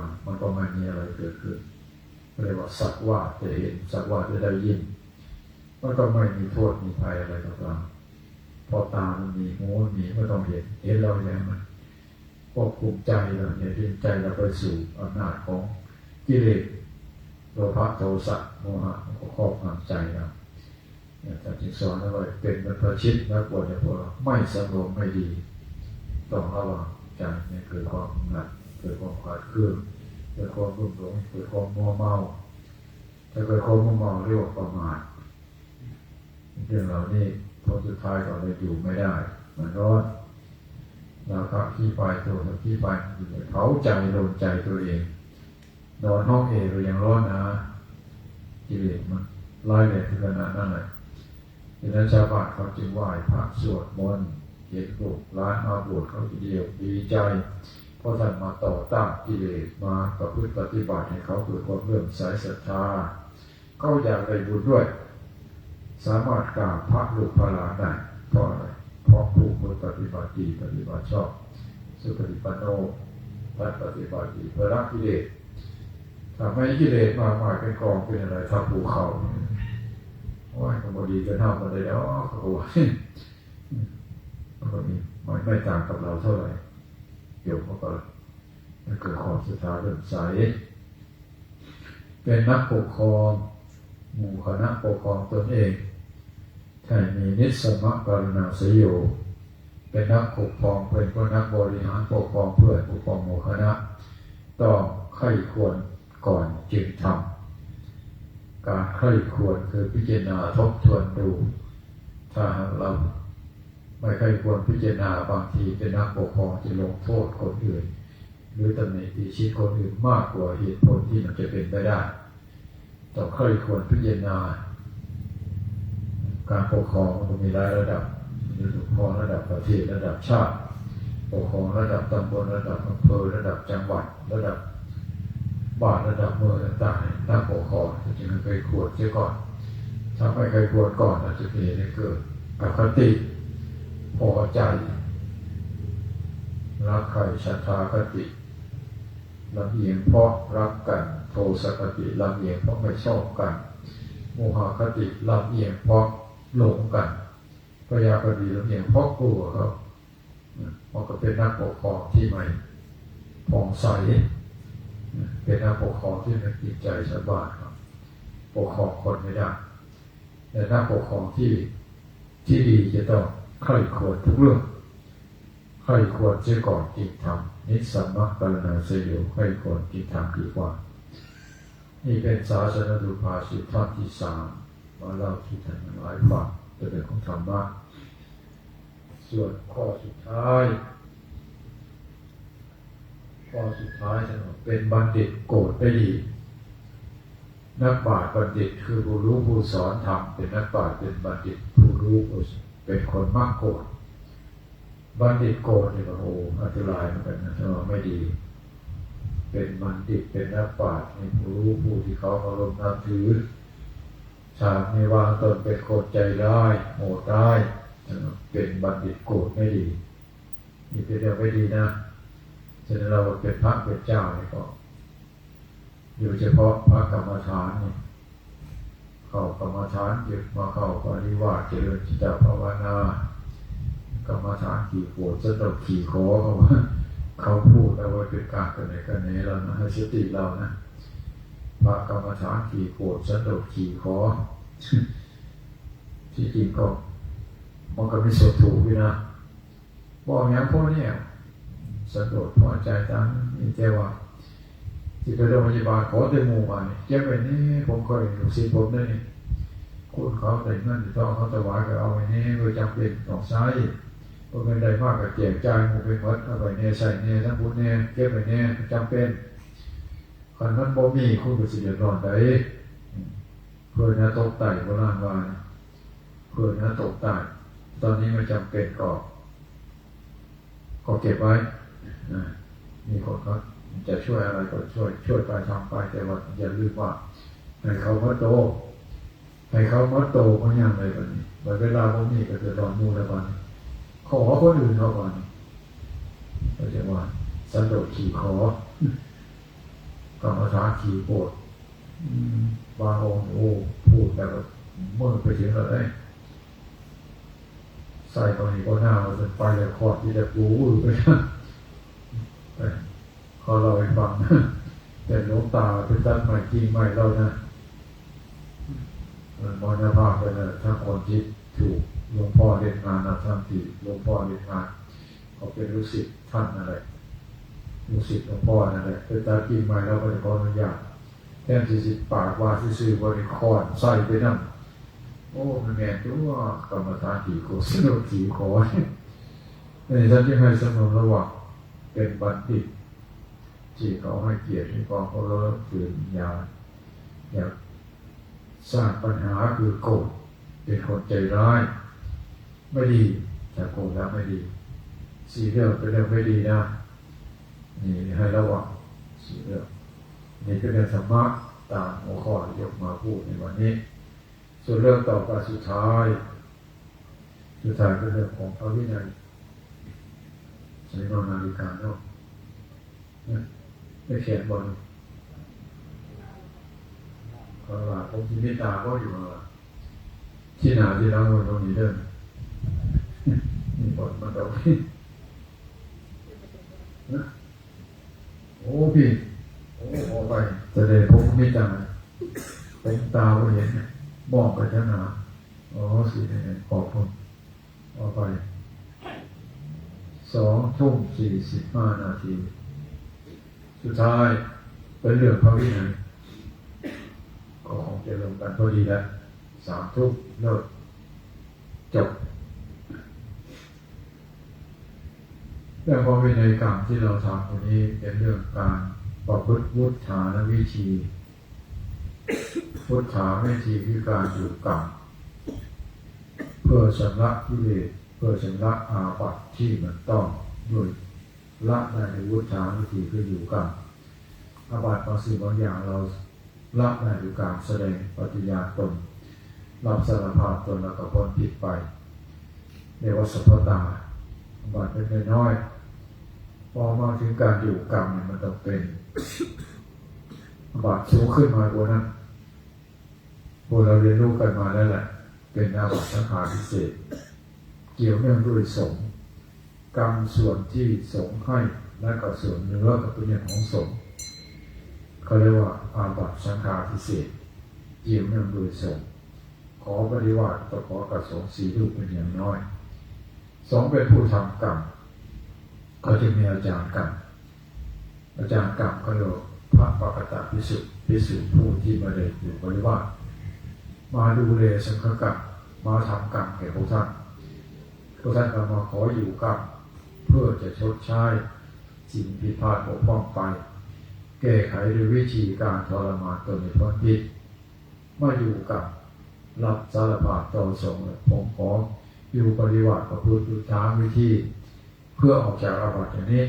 งมันก็ไม่มีอะไรเกิดขึ้นเรียกว่าสักว่าจะเห็นสักว่าจะได้ยินมันก็ไม่มีโทษมีภัยอะไรต่างๆพอตามันมีหูมีก็ต้องเห็นเราอย่างมันควบคุมใจเราเนี่ยดึงใจเราไปสู่อำนาจของกิเลสโลภะโทสะโมหะมันก็ครอบงำใจเราแต่จึงสอนว่าเป็นบรรพชิตนะกว่าจะพวกเราไม่สงบไม่ดีต้องระวังใจเนี่ยเกิดความหนักเกิดความขาดเคลื่อนเกิดความรุ่มหลงเกิดความมัวเมาถ้าเกิดความมัวเมาเรียกว่าประมาทเรื่องเหล่านี้ผลสุดท้ายก็เลยอยู่ไม่ได้มันร้อนราคะขี้ไฟตัวขี้ไฟเผาใจโดนใจตัวเองนอนห้องเอเรายังร้อนนะกิเลสมันไล่เลยถึงขนาดนั้นเลยดังนั้นชาวบ้านเขาจึงไหว้พระสวดมนต์เห็นลูกหลานมาบวชเขาทีเดียวดีใจเพราะท่านมาต่อต้านกิเลสมาประพฤติปฏิบัติให้เขาเกิดความเลื่อมใสศรัทธาเขาอยากได้บุญด้วยสามารถกราบพระลูกพระหลานได้เพราะอะไรเพราะผู้ปฏิบัติดีปฏิบัติชอบสุปฏิปันโนท่านปฏิบัติดีเพื่อละกิเลสถ้าไม่กิเลสมากมายเป็นกองเป็นอะไรถ้าภูเขาโอ้ยก็บดีจะเท่ากันเลยเขาบอกว่ามันก็มีไม่ต่างกับเราเท่าไหร่เดี๋ยวมันก็เกิดความศรัทธาเริ่มใส เป็นนักปกครองหมู่คณะปกครองตนเองให้มีนิสสมกรุณาสยโยเป็นนักปกครองเป็นผู้นักบริหารปกครองเพื่อปกครองหมู่คณะต้องใคร่ควรก่อนจึงทำการใคร่ควรคือพิจารณาทบทวนดูถ้าเราไม่ใคร่ควรพิจารณาบางทีเป็นนักปกครองจะลงโทษคนอื่นหรือตำหนิติชิคนอื่นมากกว่าเหตุผลที่มันจะเป็นไปได้ต้องใคร่ควรพิจารณาการปกครองมันมีหลายระดับมีปกครองระดับประเทศระดับชาติปกครองระดับตำบลระดับอำเภอระดับจังหวัดระดับบ้านระดับเมืองต่างๆนักปกครองจึงเคยควรเสียก่อนถ้าไม่เคยควรก่อนอาจจะมีให้เกิดอคติพอใจรักใครศรัทธาคติลำเอียงเพราะรักกันโทสะคติลำเอียงเพราะไม่ชอบกันโมหคติลำเอียงเพราะหลงกันพยาบดีลำเอียงเพราะกลัวครับมันก็เป็นนักปกครองที่ไม่ผ่องใสเป็นนักปกครองที่ไม่ติดใจชาวบ้านครับปกครองคนไม่ได้แต่นักปกครองที่ดีจะต้องใคร่ควรทุกเรื่องใคร่ควรเสียก่อนจึงทำนิสสัมมกรณาสยโยใคร่ควรจึงทำดีกว่านี่เป็นศาสนสุภาษิตท่อนที่3มาเล่าที่ท่านทั้งหลายฟังจะเป็นของธรรมะส่วนข้อสุดท้ายจะเป็นบัณฑิตโกรธได้ดีนักปราชญ์บัณฑิตคือผู้รู้ผู้สอนธรรมเป็นนักปราชญ์เป็นบัณฑิตผู้รู้เป็นคนมักโกรธบัณฑิตโกรธนี่ก็โอ้อันตรายเหมือนกันนะถ้าไม่ดีเป็นบัณฑิตเป็นนักปราชญ์เป็นผู้รู้ผู้ที่เขาเคารพนับถือชาติไม่วางตนเป็นคนใจร้ายโหดร้ายเป็นบัณฑิตโกรธไม่ดีนี่เป็นเรื่องไม่ดีนะฉะนั้นเราเป็นพระเป็นเจ้านี่ก็โดยเฉพาะพระกรรมฐานนี่เข้ากรรมฐานยึดมาเข้าปริวาสเจริญจิตภาวนากรรมฐานขี่โกรธสตบขี่ขอเขาพูดเอาไว้เป็นการกันในกันนี้เรานะให้สติเรานะพระกรรมฐานขี่โกรธสตบขี่ขอที่จริงก็มันก็มีส่วนถูกด้วยนะบอกอย่างพวกนี้สะดุดพอใจตามนี่เจ้าว่าที่ไปโรงพยาบาลขอเตมูมาเนี่ยเจ้าไปนี่ผมเคยลูกศิษย์ผมนี่คุณเขาแต่เงินต้องเขาถวายก็เอาไปนี่โดยจำเป็นต้องใช้เพราะเป็นใดมากกับแจกจ่ายมูเป็นวัดเอาไปเนี่ยใส่เนี่ยทั้งพุทธเนี่ยเก็บไปเนี่ยจำเป็นคนนั้นบ่มีคุณก็สิเดือดร้อนได้เพื่อนะตกไต่โบราณว่าเพื่อนะตกไต่ตอนนี้ไม่จำเป็นก็เก็บไว้มีคนเขาจะช่วยอะไรก็ช่วยไปทำไปแต่ว่าอย่าลืมว่าให้เขามาโตก็ยังเลยวันนี้เวลาพวกนี้ก็จะรอนมูแล้ววันนี้ขอคนอื่นเขาก่อนก็จะว่าสันโดษขี่ขอกรรมฐานขี่โกรธบางองค์พูดแต่ว่าเมื่อไปถึงแล้วใส่ตอนนี้ก็หน้าเราจะไปเลยขอดที่จะปูไปเขาเราให้ฟังแต่หลวงตาเป็นตัดใหม่จริงใหม่เรานะมรณภาพไปแล้วถ้าคนที่ถูกหลวงพ่อเรียนงานนะท่านที่หลวงพ่อเรียนงานเขาเป็นลูกศิษย์ท่านอะไรลูกศิษย์หลวงพ่อนั่นแหละเป็นตัดจริงใหม่เราไปขออนุญาตแค่สิปากว่าซื่อบริคอนใส่ไปนั่นโอ้มันแม่ตัวกรรมฐานขี่โคสนุกขี่ขอในท่านที่ให้สมรระหว่างเป็นบัณฑิตที่เขาให้เกียรติที่ความเคารพคืออยากสร้างปัญหาคือโกรธเป็นคนใจร้ายไม่ดีแต่โกรธแล้วไม่ดีสี่เรื่องเป็นเรื่องไม่ดีนะนี่ให้ระวังสี่เรื่องนี่เป็นเรื่องธรรมะตามหัวข้อยกมาพูดในวันนี้ส่วนเรื่องต่อไปสุดท้ายเป็นเรื่องของพระวินัยใช้นอนนาฬิกาเนาะไม่เขียนบนก็ว่าผมที่มิตาก็อยู่ที่หนาที่เราตรงนี้เดินมีบทมาตรงนี้โอ้พี่โอ้ไปแสดงผมมิตา เป็นตาเห็นมองไปข้างหน้าอ๋อสิเนี่ยขอบคุณออกไป2:45 นาทีสุดท้ายเป็นเรื่องพระวินัยก็คงจะลงกันพอดีแล้ว3 ทุ่มเลิกจบเรื่องพระวินัยกรรมที่เราทำวันนี้เป็นเรื่องการประพฤติวุฒานวิธีวุฒาวิธีคือการอยู่กรรมเพื่อชำระกิเลสเพื่อชำระอาบัติที่มันต้องด้วยละในวุฒาวิธีคืออยู่กรรมอาบัติบางสิ่งบางอย่างเราละในด้วยการแสดงปฏิญาณตนรับสารภาพตนแล้วก็พ้นผิดไปเรียกว่าสัพพตาอาบัติเป็นน้อยพอมาถึงการอยู่กรรมเนี่ยมันต้องเป็นอาบัติสูงขึ้นมากว่านั้นพวกเราเรียนรู้กันมาแล้วแหละเป็นอาบัติสังฆาทิเศษเกี่ยวเนื่องด้วยสงฆ์กรรมส่วนที่สงฆ์ให้และก็ส่วนเนื้อกับตัวอย่างของสงฆ์เขาเรียกว่าอาบัติสังฆาทิเศษเกี่ยวเนื่องด้วยสงฆ์ขอปฏิวัติต่อขอกระสงฆ์4 รูปเป็นอย่างน้อยสงฆ์เป็นผู้ทำกรรมก็จะมีอาจารย์กรรมอาจารย์กรรมก็เรียกพระปกตภิกษุผู้ที่มาเด็กอยู่ปฏิวัติมาดูแลสังฆกรรมมาทำกรรมแก่พวกท่านก็มาขออยู่กรรมเพื่อจะชดใช้สิ่งผิดพลาดบกพร่องไปแก้ไขด้วยวิธีการทรมานตนในพ้นผิดมาอยู่กับรับสารภาพต่อสงฆ์ผมขออยู่ปฏิบัติประพฤติอยู่ตามวิธีเพื่อออกจากอาบัติอย่างนี้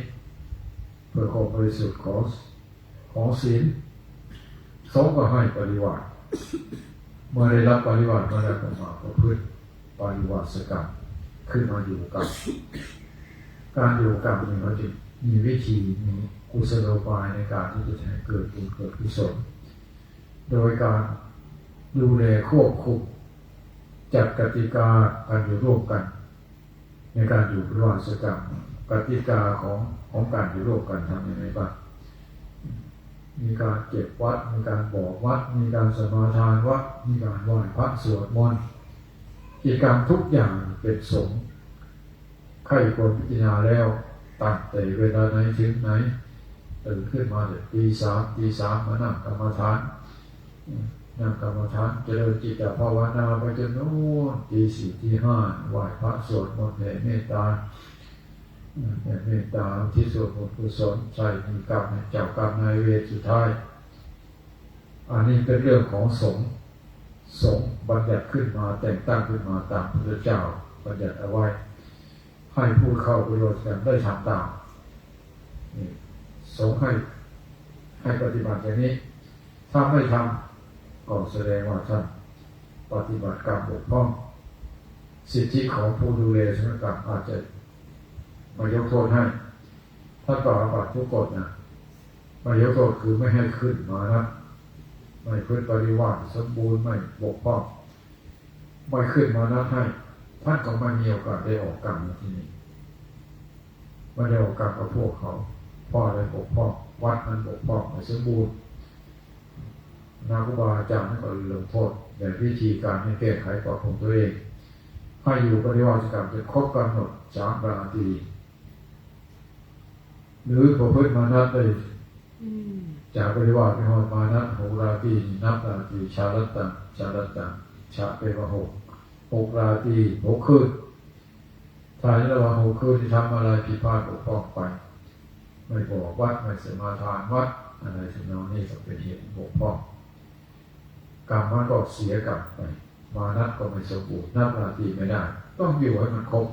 เพื่อความบริสุทธิ์ของศีลสงฆ์ก็ให้ปฏิบัติเมื่อได้รับปฏิบัติมาแล้วก็มาประพฤติปฏิวัติกรรมขึ้นมาอยู่กับการอยู่กับนี่เขาจะมีวิธีมีกุศโลบายในการที่จะให้เกิดบุญเกิดกุศลโดยการดูแลควบคุมจัดกติกาการอยู่ร่วมกันในการอยู่ปฏิวัติกรรมกติกาของการอยู่ร่วมกันทำยังไงบ้างมีการเก็บวัดมีการบอกวัดมีการสมาทานวัดมีการไหว้พระสวดมนต์กิจกรรมทุกอย่างเป็นสงฆ์ใครควรพิจารณาแล้วตั้งแต่เวลาไหนถึงไหนตื่นขึ้นมาเด็กตี 3มานั่งกรรมฐานนั่งกรรมฐานเจริญจิตภาวนาไปจนโน้นตี 4 ตี 5ไหว้พระสวดมนต์แผ่เมตตาที่สวดมนต์กุศลใส่มีกรรมเจ้ากรรมนายเวรสุดท้ายอันนี้เป็นเรื่องของสงฆ์บัญญัติขึ้นมาแต่งตั้งขึ้นมาตามพระเจ้าบัญญัติเอาไว้ให้ผู้เข้าไปร่วมกันได้ทำตามสงฆ์ให้ปฏิบัติอย่างนี้ถ้าไม่ทำก็แสดงว่าท่านปฏิบัติกรรมบกพร่องสิทธิของผู้ดูแลสังฆกรรมอาจจะมายกโทษให้ถ้าต่ออาบัติทุกกฎนะมายกโทษคือไม่ให้ขึ้นมานะไม่ขึ้นปริวาสสมบูรณ์ไม่บกพร่องไม่ขึ้นมานะให้ท่านก็ไม่มีโอกาสได้ออกกรรมที่นี่ไม่ได้ออกกรรมกับพวกเขาพ่ออะไรบกพร่องวัดนั้นบกพร่องไม่สมบูรณ์นักครูบาอาจารย์ก็ลงโทษแต่วิธีการให้แก้ไขปรับปรุงตัวเองให้อยู่ปฏิวัติกรรมจนครบกำหนด3 ราตรีหรือประพฤติมานับได้จากปฏิวัติไปหอดมานับ6 ราตรีนับราตรีชาลัตตังชาเป็นว่า6 ราตรี6 คืนถ้าในระหว่าง6 คืนที่ทำอะไรผิดพลาดบกพร่องไปไม่บอกวัดไม่สมาทานวัดอะไรสิ่งนี้ก็เป็นเหตุบกพร่องกรรมมันก็เสียกรรมไปมานับก็ไม่สมบูรณ์นับราตรีไม่ได้ต้องอยู่ให้มันครบ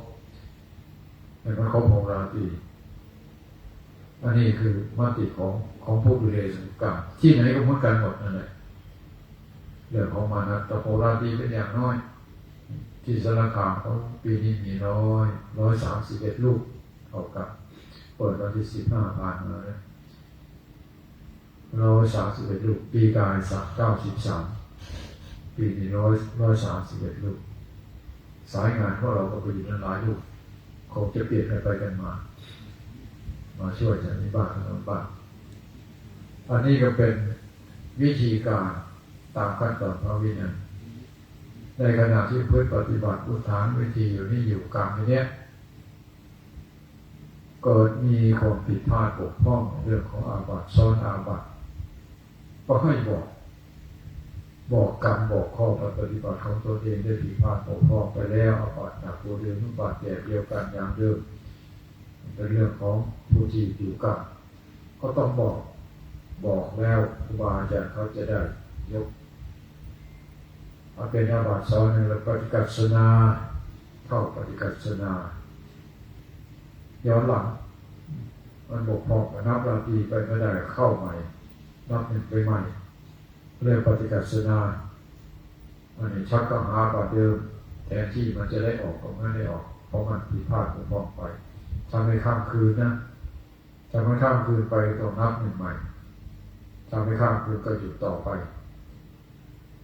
6 ราตรีอันนี้คือมติของผู้ดูแลสังฆกรรมที่ไหนก็เหมือนกันหมดนั่นแหละเรื่องของมานับแต่6 ราตรีเป็นอย่างน้อยที่สารคามเขาปีนี้มี131 ลูกเท่ากับเปิดวันที่15 ผ่านมาแล้ว131 ลูกปีกาย93ปีนี้131 ลูกสายงานของเราก็ไปอยู่หลายลูกคงจะเปลี่ยนกันไปกันมาช่วยจากนี้บ้างนั้นบ้างอันนี้ก็เป็นวิธีการ ตามขั้นตอนพระวินัยในขณะที่เพื่อปฏิบัติอุทานวิธีอยู่นี่อยู่กลางเนี้ยเกิดมีความผิดพลาดบกพร่องเรื่องของอาบัติซ้อนอาบัติก็ให้บอกกรรมบอกข้อปฏิบัติของตัวเองได้ผิดพลาดบกพร่องไปแล้วอาบัติหนักตัวเดียวนุบัติแบบเดียวกันอย่างเดิมเป็นเรื่องของผู้ที่อยู่กับก็ต้องบอกแล้วครูบาอาจารย์เขาจะได้ยกเอาเป็นอาบัติซ้อนหนึ่งแล้วปฏิกัสสนาเข้าปฏิกัสสนาย้อนหลังมันบกพร่องนับราตรีไปไม่ได้เข้าใหม่นับหนึ่งไปใหม่เรื่องปฏิกัสสนาอันนี้ชักกระหาบาดเดิมแทนที่มันจะได้ออกก็ไม่ได้ออกเพราะมันผิดพลาดบกพร่องไปทำให้ข้ามคืนนะทำให้ข้ามคืนไปต้องนับหนึ่งใหม่ทำให้ข้ามคืนก็หยุดต่อไป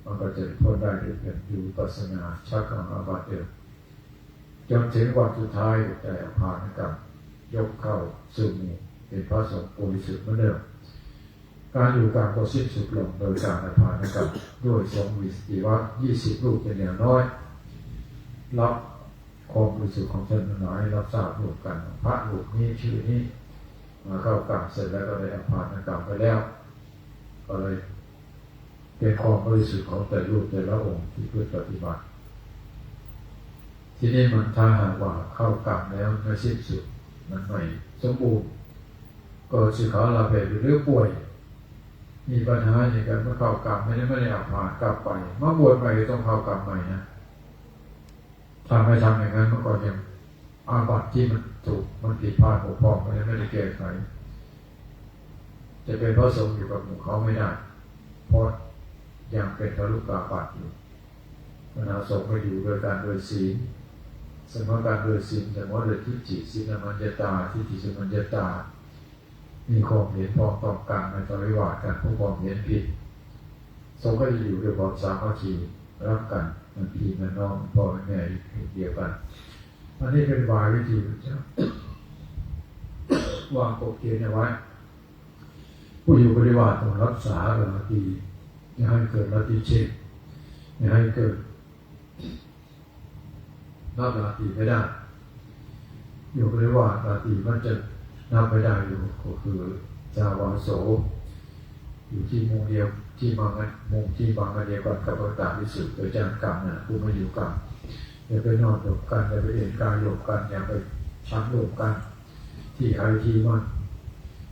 มันก็จะพ้นได้ด้วยการอยู่ปัสสนาชักกระหาบาดเดิมจนถึงวันสุดท้ายแต่ผ่านกับยกเข้าสู่หมู่เป็นพระสงฆ์บริสุทธิ์เหมือนเดิมการอยู่กลางก็สิ้นสุดลงโดยการผ่านกับด้วยทรงวิสติวัตร20 รูปเป็นอย่างน้อยรับความบริสุทธิ์ของท่านทั้งหลายรับทราบร่วมกันพระรูปนี้ชื่อนี้มาเข้ากลางเสร็จแล้วก็ได้ผ่านกรรมไปแล้วก็เลยเป็นความบริสุทธิ์ของแต่รูปแต่ละองค์ที่เพื่อปฏิบัติที่นี่มันถ้าหากว่าเข้ากรรมแล้วไม่สิ้นสุดมันไม่สมบูรณ์ก็สิขาลาเพหรือป่วยมีปัญหาอย่างกันเมื่อเข้ากรรมไม่ได้เอาผ่านกลับไปเมื่อบวชใหม่ต้องเข้ากรรมใหม่นะถ้าไม่ทำอย่างนั้นมันก็ยังอาบัติที่มันถูกมันผิดพลาดบกพร่องไม่ได้แก้ไขจะเป็นพระสงฆ์อยู่กับหมู่เขาไม่ได้เพราะยังเป็นทะลุกาบัติอยู่คณะสงฆ์ก็อยู่โดยการโดยศีลสมมติการโดยศีลแต่ว่าโดยทิฏฐิศีลมัญญตาทิฏฐิศีลมัญญตามีความเห็นพ้องต้องกันในทวิวาทกันผู้ความเห็นผิดสงฆ์ก็จะอยู่ด้วยความสามัคคีรักกันมันพี่มันน้องพ่อแม่เดียวกันอันนี้เป็นวายวิธีวางกฎเกณฑ์เอาไว้ผู้อยู่ปฏิบัติต้องรักษาลัทธิอย่าให้เกิดลัทธิเชษอย่าให้เกิดนับลัทธิไม่ได้อยู่ปฏิบัติลัทธิมันจะนับไม่ได้อยู่ก็คือจาวาโสอยู่ที่มุมเดียวที่บางมุมที่บางเดียวกันกับพระตาวิสุทธิ์โดยจารกรรมนะผู้มาอยู่กันอย่าไปนอนหลบกันอย่าไปเอ็นกายหลบกันอย่าไปชักหลบกันที่ใครที่มัน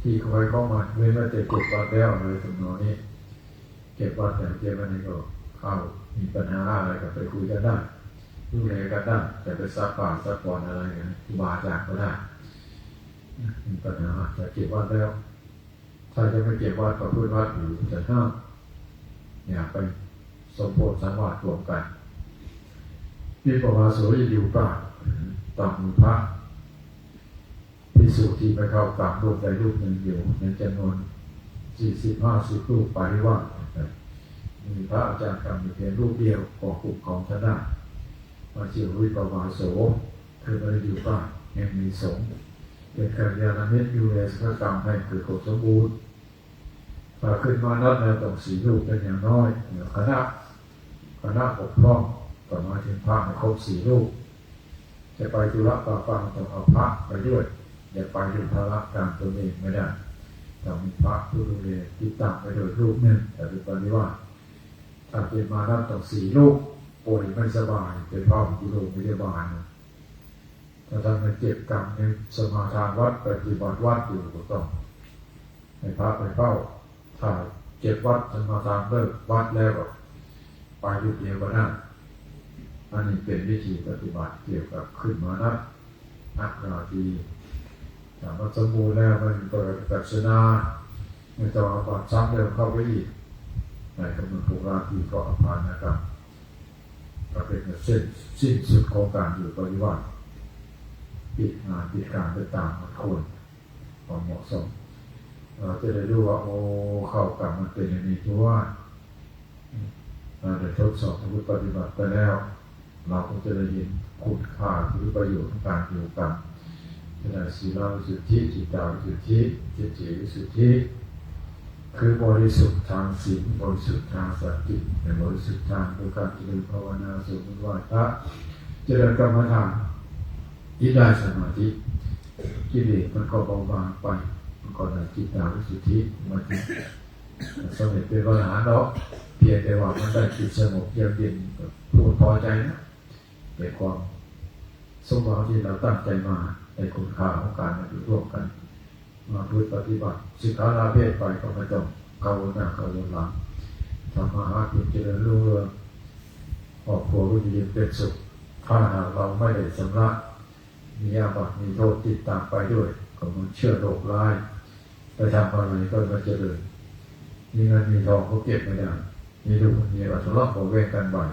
ที่ใครเข้ามาเว้นว่าจะเก็บวัดแล้วอะไรตรงนี้เก็บวัดแต่เก็บวันนี้ก็เข้ามีปัญหาอะไรก็ไปคุยกันได้ดูแลกันได้แต่ไปซักป่าซักบอลอะไรกันครูบาอาจารย์ก็ได้มีปัญหาจะเก็บวัดแล้วถ้าจะไม่เก็บวัดก็พูดวัดอยู่แต่ห้ามอย่าไปสมโภชสังวาสรวมกันมีประวัติโสยอยู่ป่าตามมือพระภิกษุที่ไปเข้ากรรมรูปใดรูปหนึ่งอยู่ในจำนวน40-50 รูปปริวาสมีพระอาจารย์กรรมเพียงรูปเดียวของกลุ่มของชนะมาเจียววิปวาโสคือไม่ได้อยู่ป่ายังมีสงฆ์เป็นกัลยาณมิตรอยู่ในสังฆกรรมให้เกิดผลสมบูรณ์ถ้าขึ้นมานับแล้วต้อง4 รูปเป็นอย่างน้อยคณะปกครองต่อมาถึงพระให้ครบ4 รูปจะไปธุระป่าฟังต้องเอาพระไปด้วยอย่าไปดูภาระการตัวเองไม่ได้ต้องมีพระผู้ดูแลติดตามไปโดยรูปหนึ่งแต่ดูปฏิว่าถ้าเป็นมานับต้อง4 รูปป่วยไม่สบายเป็นพ่อที่โรงพยาบาลถ้าท่านไปเจ็บกรรมในสมาทานวัดปฏิบัติวัดอยู่ก็ต้องให้พระไปเฝ้าถ้าเจ็บวัดสมาทานเลิกวัดแล้วก็ไปอยู่เดียวก็ได้อันนี้เป็นวิธีปฏิบัติเกี่ยวกับขึ้นมานักราตรีถ้ามันสมบูรณ์แล้วมันเปิดกัศนาไม่ต้องเอาบัตรซ้ำเดิมเข้าไปอีกในกำหนดภูราตรีก็อภานนะครับก็เป็นสิ้นสุดของการอยู่ปฏิบัติปิดงานปิดการไปตามมันควรความเหมาะสมเราจะได้รู้ว่าโอ้เข้ากรรมมันเป็นอย่างนี้เพราะว่าเราได้ทดสอบปฏิบัติไปแล้วเราก็จะได้เห็นคุณค่าหรือประโยชน์ของการอยู่กรรมจะได้ศีลวิสุทธิจิตตาวิสุทธิจิตติวิสุทธิ คือบริสุทธิ์ทางศีลบริสุทธิ์ทางสติบริสุทธิ์ทางด้วยการเจริญภาวนาสวดมนต์ไหว้พระเจริญกรรมฐานที่ได้สมาธิกิเลสมันก็เบาบางไปมันก็ได้จิตตาวิสุทธิมันสำเร็จเป็นพระอรหันต์แล้วเพียงแต่ว่ามันได้จิตสงบเยือกเย็นพูดพอใจนะเป็นความสมหวังที่เราตั้งใจมาในคุณค่าของการมาอยู่ร่วมกันมาพูดปฏิบัติสิกขาลาเพศไปก็ไม่ต้องก้าวหน้าก้าวหลังทำมาหากินเจริญรุ่งเรืองครอบครัวก็อยู่เป็นสุขถ้าหากเราไม่ได้ชำระมีอาบัติมีโทษติดตามไปด้วยก็มันเชื่อโรคร้ายไปทำอะไรก็มันเจริญมีเงินมีทองก็เก็บไม่ได้มีลูกมีอะไรทะเลาะเบาะแว้งกันบ่อย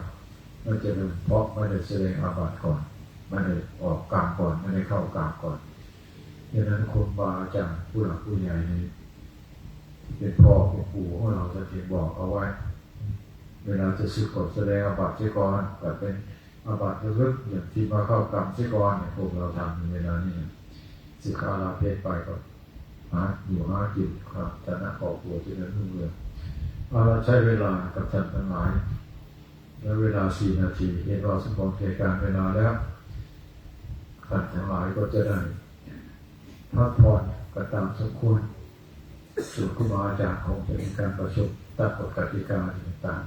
มันเจริญเพราะไม่ได้แสดงอาบัติก่อนไม่ได้ออกกลางก่อนไม่ได้เข้ากลางก่อนดังนั้นคนบาอาจารย์ผู้หลักผู้ใหญ่นี่เป็นพ่อเป็นปู่ของเราจะเขียนบอกเอาไว้เวลาจะสึกกฎแสดงอาบัติเสียก่อนแต่เป็นอาบัติลึกอย่างที่มาเข้ากรรมเสียก่อนเนี่ยพวกเราทำในเวลานี้สิกขาลาเพศไปก็หาอยู่หากินครับฐานะครอบครัวที่นั้นรุ่งเรืองเราใช้เวลากับท่านทั้งหลายแล้วเวลา4 นาทีเห็นว่าสมควรแก่การเวลาแล้วท่านทั้งหลายก็จะได้พักผ่อนก็ตามสมควรส่วนครูบาอาจารย์คงจะมีการประชุมตั้งกฎกติกาต่าง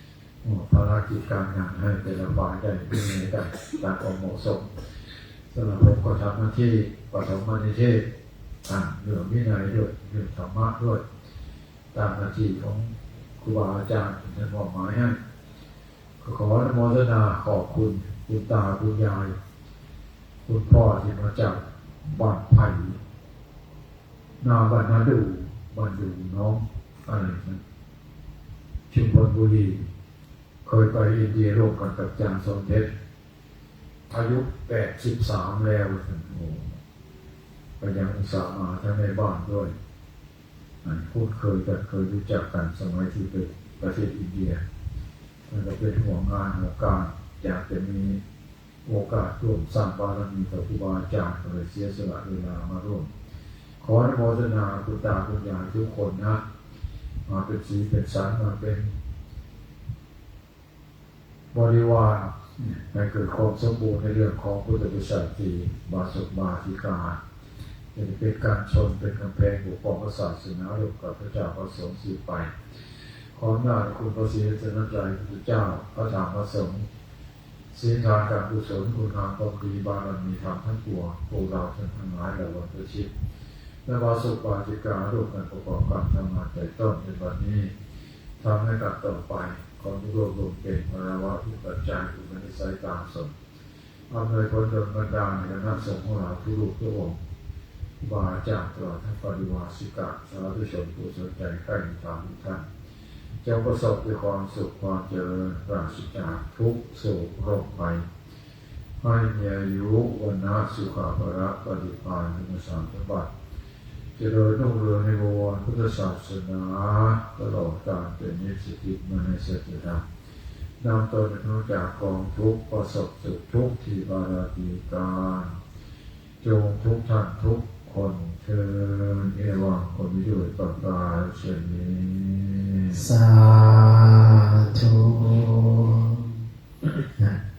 ๆภารกิจการงานให้แต่ละฝ่ายได้ที่มีกันตามความเหมาะสมสำหรับผมก็ทำหน้าที่ปฐมนิเทศเรื่องวินัยด้วยเรื่องธรรมะด้วยตามหน้าที่ของครูบาอาจารย์ท่านมอบหมายให้ขออนุโมทนาขอบคุณคุณตาคุณยายคุณพ่อที่มาจากบ้านไผ่นาบ้านนาดูบ้านดูน้องอะไรนะชุมพลบุรีเคยไปอินเดียร่วมกันกับอาจารย์สมเด็จอายุ83แล้วโอ้ก็ยังอุตส่าห์มาทั้งในบ้านด้วยพูดเคยกันเคยรู้จักกันสมัยที่ไปประเทศอินเดียมันก็เป็นห่วงงานห่วงการอยากจะมีโอกาสร่วมสร้างบารมีกับครูบาอาจารย์เลยเสียสละเวลามาร่วมขออนุโมทนาคุณตาคุณยายทุกคนนะมาเป็นสีเป็นสันมาเป็นบริวารให้เกิดความสมบูรณ์ในเรื่องของพุทธบริษัทที่บาสุบาธิกาจะเป็นการชนเป็นกำแพงปกป้องศาสนาร่วมกับพระเจ้าพระสงฆ์สืบไปขออนุญาตคุณพระศรีรัตนตรัยพระเจ้าพระธรรมพระสงฆ์ศีลทานการกุศลคุณงามความดีบารมีธรรมทั้งปวงพวกเราทั้งหลายและวันประชิตและบาสุบาธิการ่วมกันประกอบการทำงานแต่ต้นในวันนี้ทำให้กับต่อไปความรวมเป็นภาวะที่ปัจจัยอุปนิสัยตามสมอำนวยผลดลบันดาลในคณะสงฆ์ของเราทุกรูปทุกองค์บาอาจารย์ตลอดทั้งปริวาสิกะสาธุชนผู้สนใจใกล้ธรรมทุกท่านจงประสบด้วยความสุขความเจริญปราศจากทุกโศกโรคภัยให้มีอายุวันนะสุขภาระปฏิภาณในสามสมบัติเจริญรุ่งเรืองในวงพุทธศาสนาตลอดกาลเป็นนิสติมาในเสถียรธรรมนำตนพ้นจากกองทุกข์ประสบสุขทุกข์ที่บาราตีการจงทุกท่านทุกคนเชิญเอวังคนมีด้วยประกาศเช่นนี้สาธุ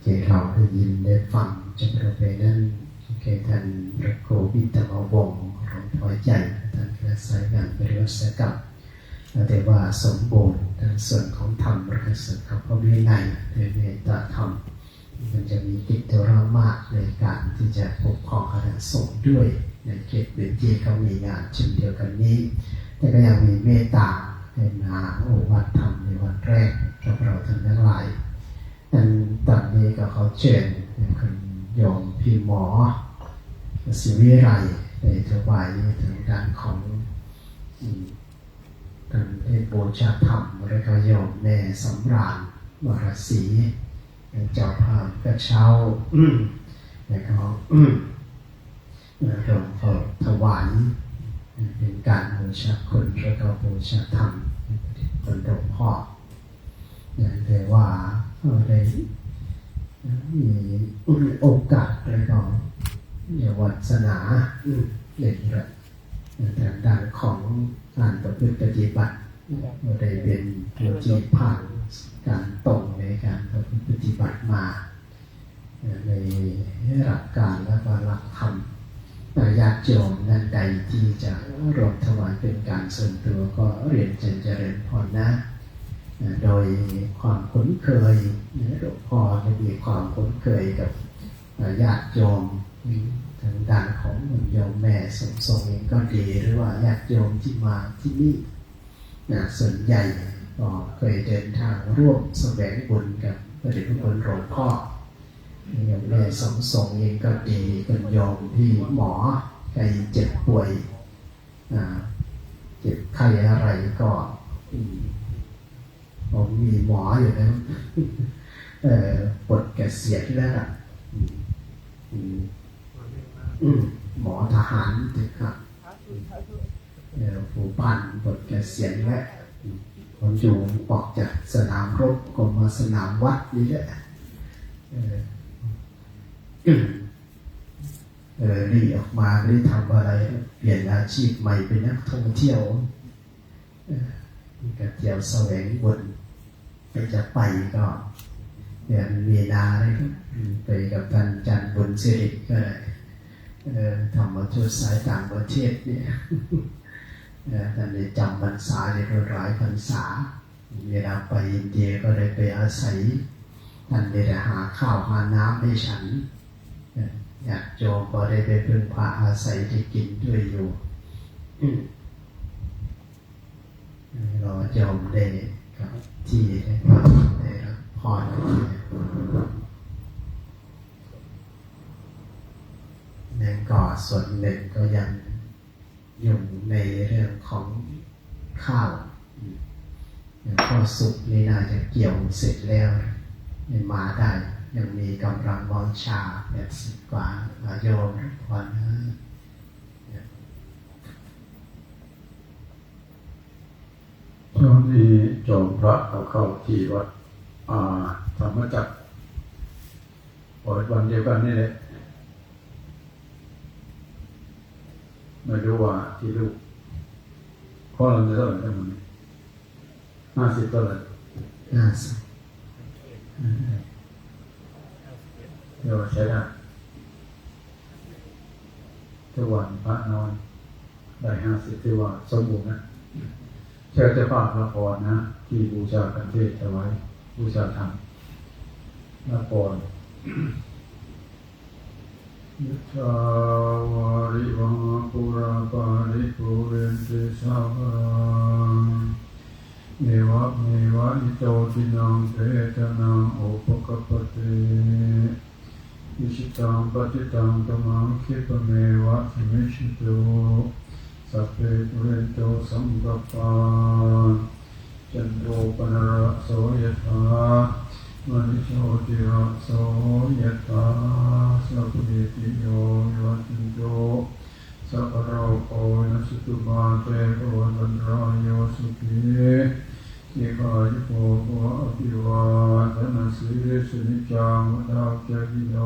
ที่เราได้ยินได้ฟังจากเราไปนั้นแก่ท่านพระครูวิทยาวงศ์ของพอใจท่านพระสายงานปริวัติกรรมแต่ว่าสมบูรณ์ในส่วนของธรรมประกาศของพระวินัยในเมตตาธรรมมันจะมีกิจตัวเรามากในการที่จะปกครองคณะสงฆ์ด้วยในเขตพื้นที่เขามีงานเช่นเดียวกันนี้แต่ก็ยังมีเมตตาให้มาโอวาทธรรมในวันแรกกับเราทั้งหลายนั้นตอนนี้ก็เขาเชิญคุณโยมพี่หมอศิวิไลในถวายถึงด้านของการเทศบูชาธรรมและก็โยมแม่สำราญวรศรีเจ้าภาพกระเช้าแล้วก็หลวงพ่อถวายเป็นการบูชาคุณแล้วก็บูชาธรรมเป็นหลวงพ่ออย่างแต่ว่าได้มีโอกาสแล้วก็วัฒนาเรียนทางด้านของการประพฤ ฤติปฏิบัติได้เป็นผู้ที่ผ่านการตรงในการประพฤติปฏิบัติมาในหลักการและหลักธรรมญาติโยมนั่นใดที่จะรวมถวายเป็นการส่วนตัวก็เรียนเจริญพรนะโดยความคุ้นเคยหลวงพ่อได้มีความคุ้นเคยกับญาติโยมทางด้านของโยมแม่สมทรงเองก็ดีหรือว่าญาติโยมที่มาที่นี่ส่วนใหญ่ก็เคยเดินทางร่วมแสวงบุญกับพระเดชพระคุณหลวงพ่อโยมแม่สมทรงเองก็ดีเป็นโยมที่หมอใครเจ็บป่วยเจ็บไข้อะไรก็ผมมีหมออยู่แล้วปลดเกษียณแล้วล่ะหมอทหารนะครับผู้พันปลดเกษียณแล้วผมอยู่ออกจากสนามรบก็มาสนามวัดนี่แหละรีออกมาไม่ได้ทำอะไรเปลี่ยนอาชีพใหม่เป็นนักท่องเที่ยวก็เที่ยวแสวงบุญไปจะไปก็เดือนมีนาเลยไปกับท่านจันทร์บุญสิริก็ทำมาทูตสายต่างประเทศเนี่ยท่านได้จำพรรษาในหลายพรรษาเวลาไปอินเดียก็ได้ไปอาศัยท่านได้หาข้าวหาน้ำให้ฉันอยากโยมก็ได้ไปพึ่งพาอาศัยที่กินด้วยอยู่รอโยมได้กับที่ได้รับพรนั่นก็ส่วนหนึ่งก็ยังอยู่ในเรื่องของข้าวข้อสุกนี่น่าจะเกี่ยวเสร็จแล้วมาได้ยังมีกำลังวังชา80 กว่าโยมพรช่วงนี้โยมพระเข้าที่วัดธรรมจักรวันเดียวกันนี่แหละไม่รู้ว่าที่ลูกข้อเราจะเท่าไหร่ทั้งหมด50 เท่าไหร่เดี๋ยวใช้ได้ทุกวันพระนอนได้50ที่ว่าสมบูรณ์นะเชิญเจ้าภาพละครนะที่บูชากันเทศเอาไว้บูชาธรรมละครยุทธาวาริวังปุราปาริปุเรนติสาวาเนวะอิโตทินังเปตนังโอปกปติอิชิตังปฏิตังตัมังคิปเมวะทิมิชิตุสัพเพปุเรนโตสังกัปปาจันโทปนระโสยถามณิโชติระโสยถาสัพพิติโยวิวัตติโยสัพพะโรโคนัสตุมาเตโกวันรายโยสุขีนิกายโกภวะอภิวาทนาสีสนิจังวดาเจริโย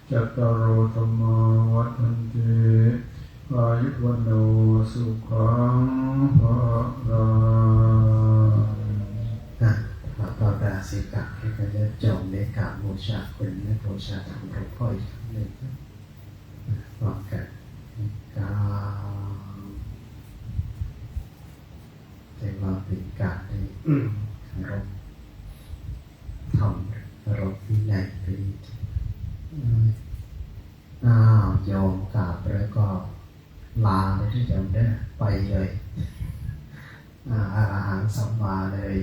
จัตตารโอธัมมาวัฏันติอายุวันโนสุขังภะลังพระประราศิกะให้กันได้จงในกราบบูชาคุณและบูชาธรรมหลวงพ่ออีกครั้งหนึ่งพร้อมกันกราบแต่ว่าเป็นการในเคารพธรรมเคารพวินัยเป็นโยมกราบแล้วก็ลาเลยที่โยมได้ไปเลยอรหังสัมมาเลย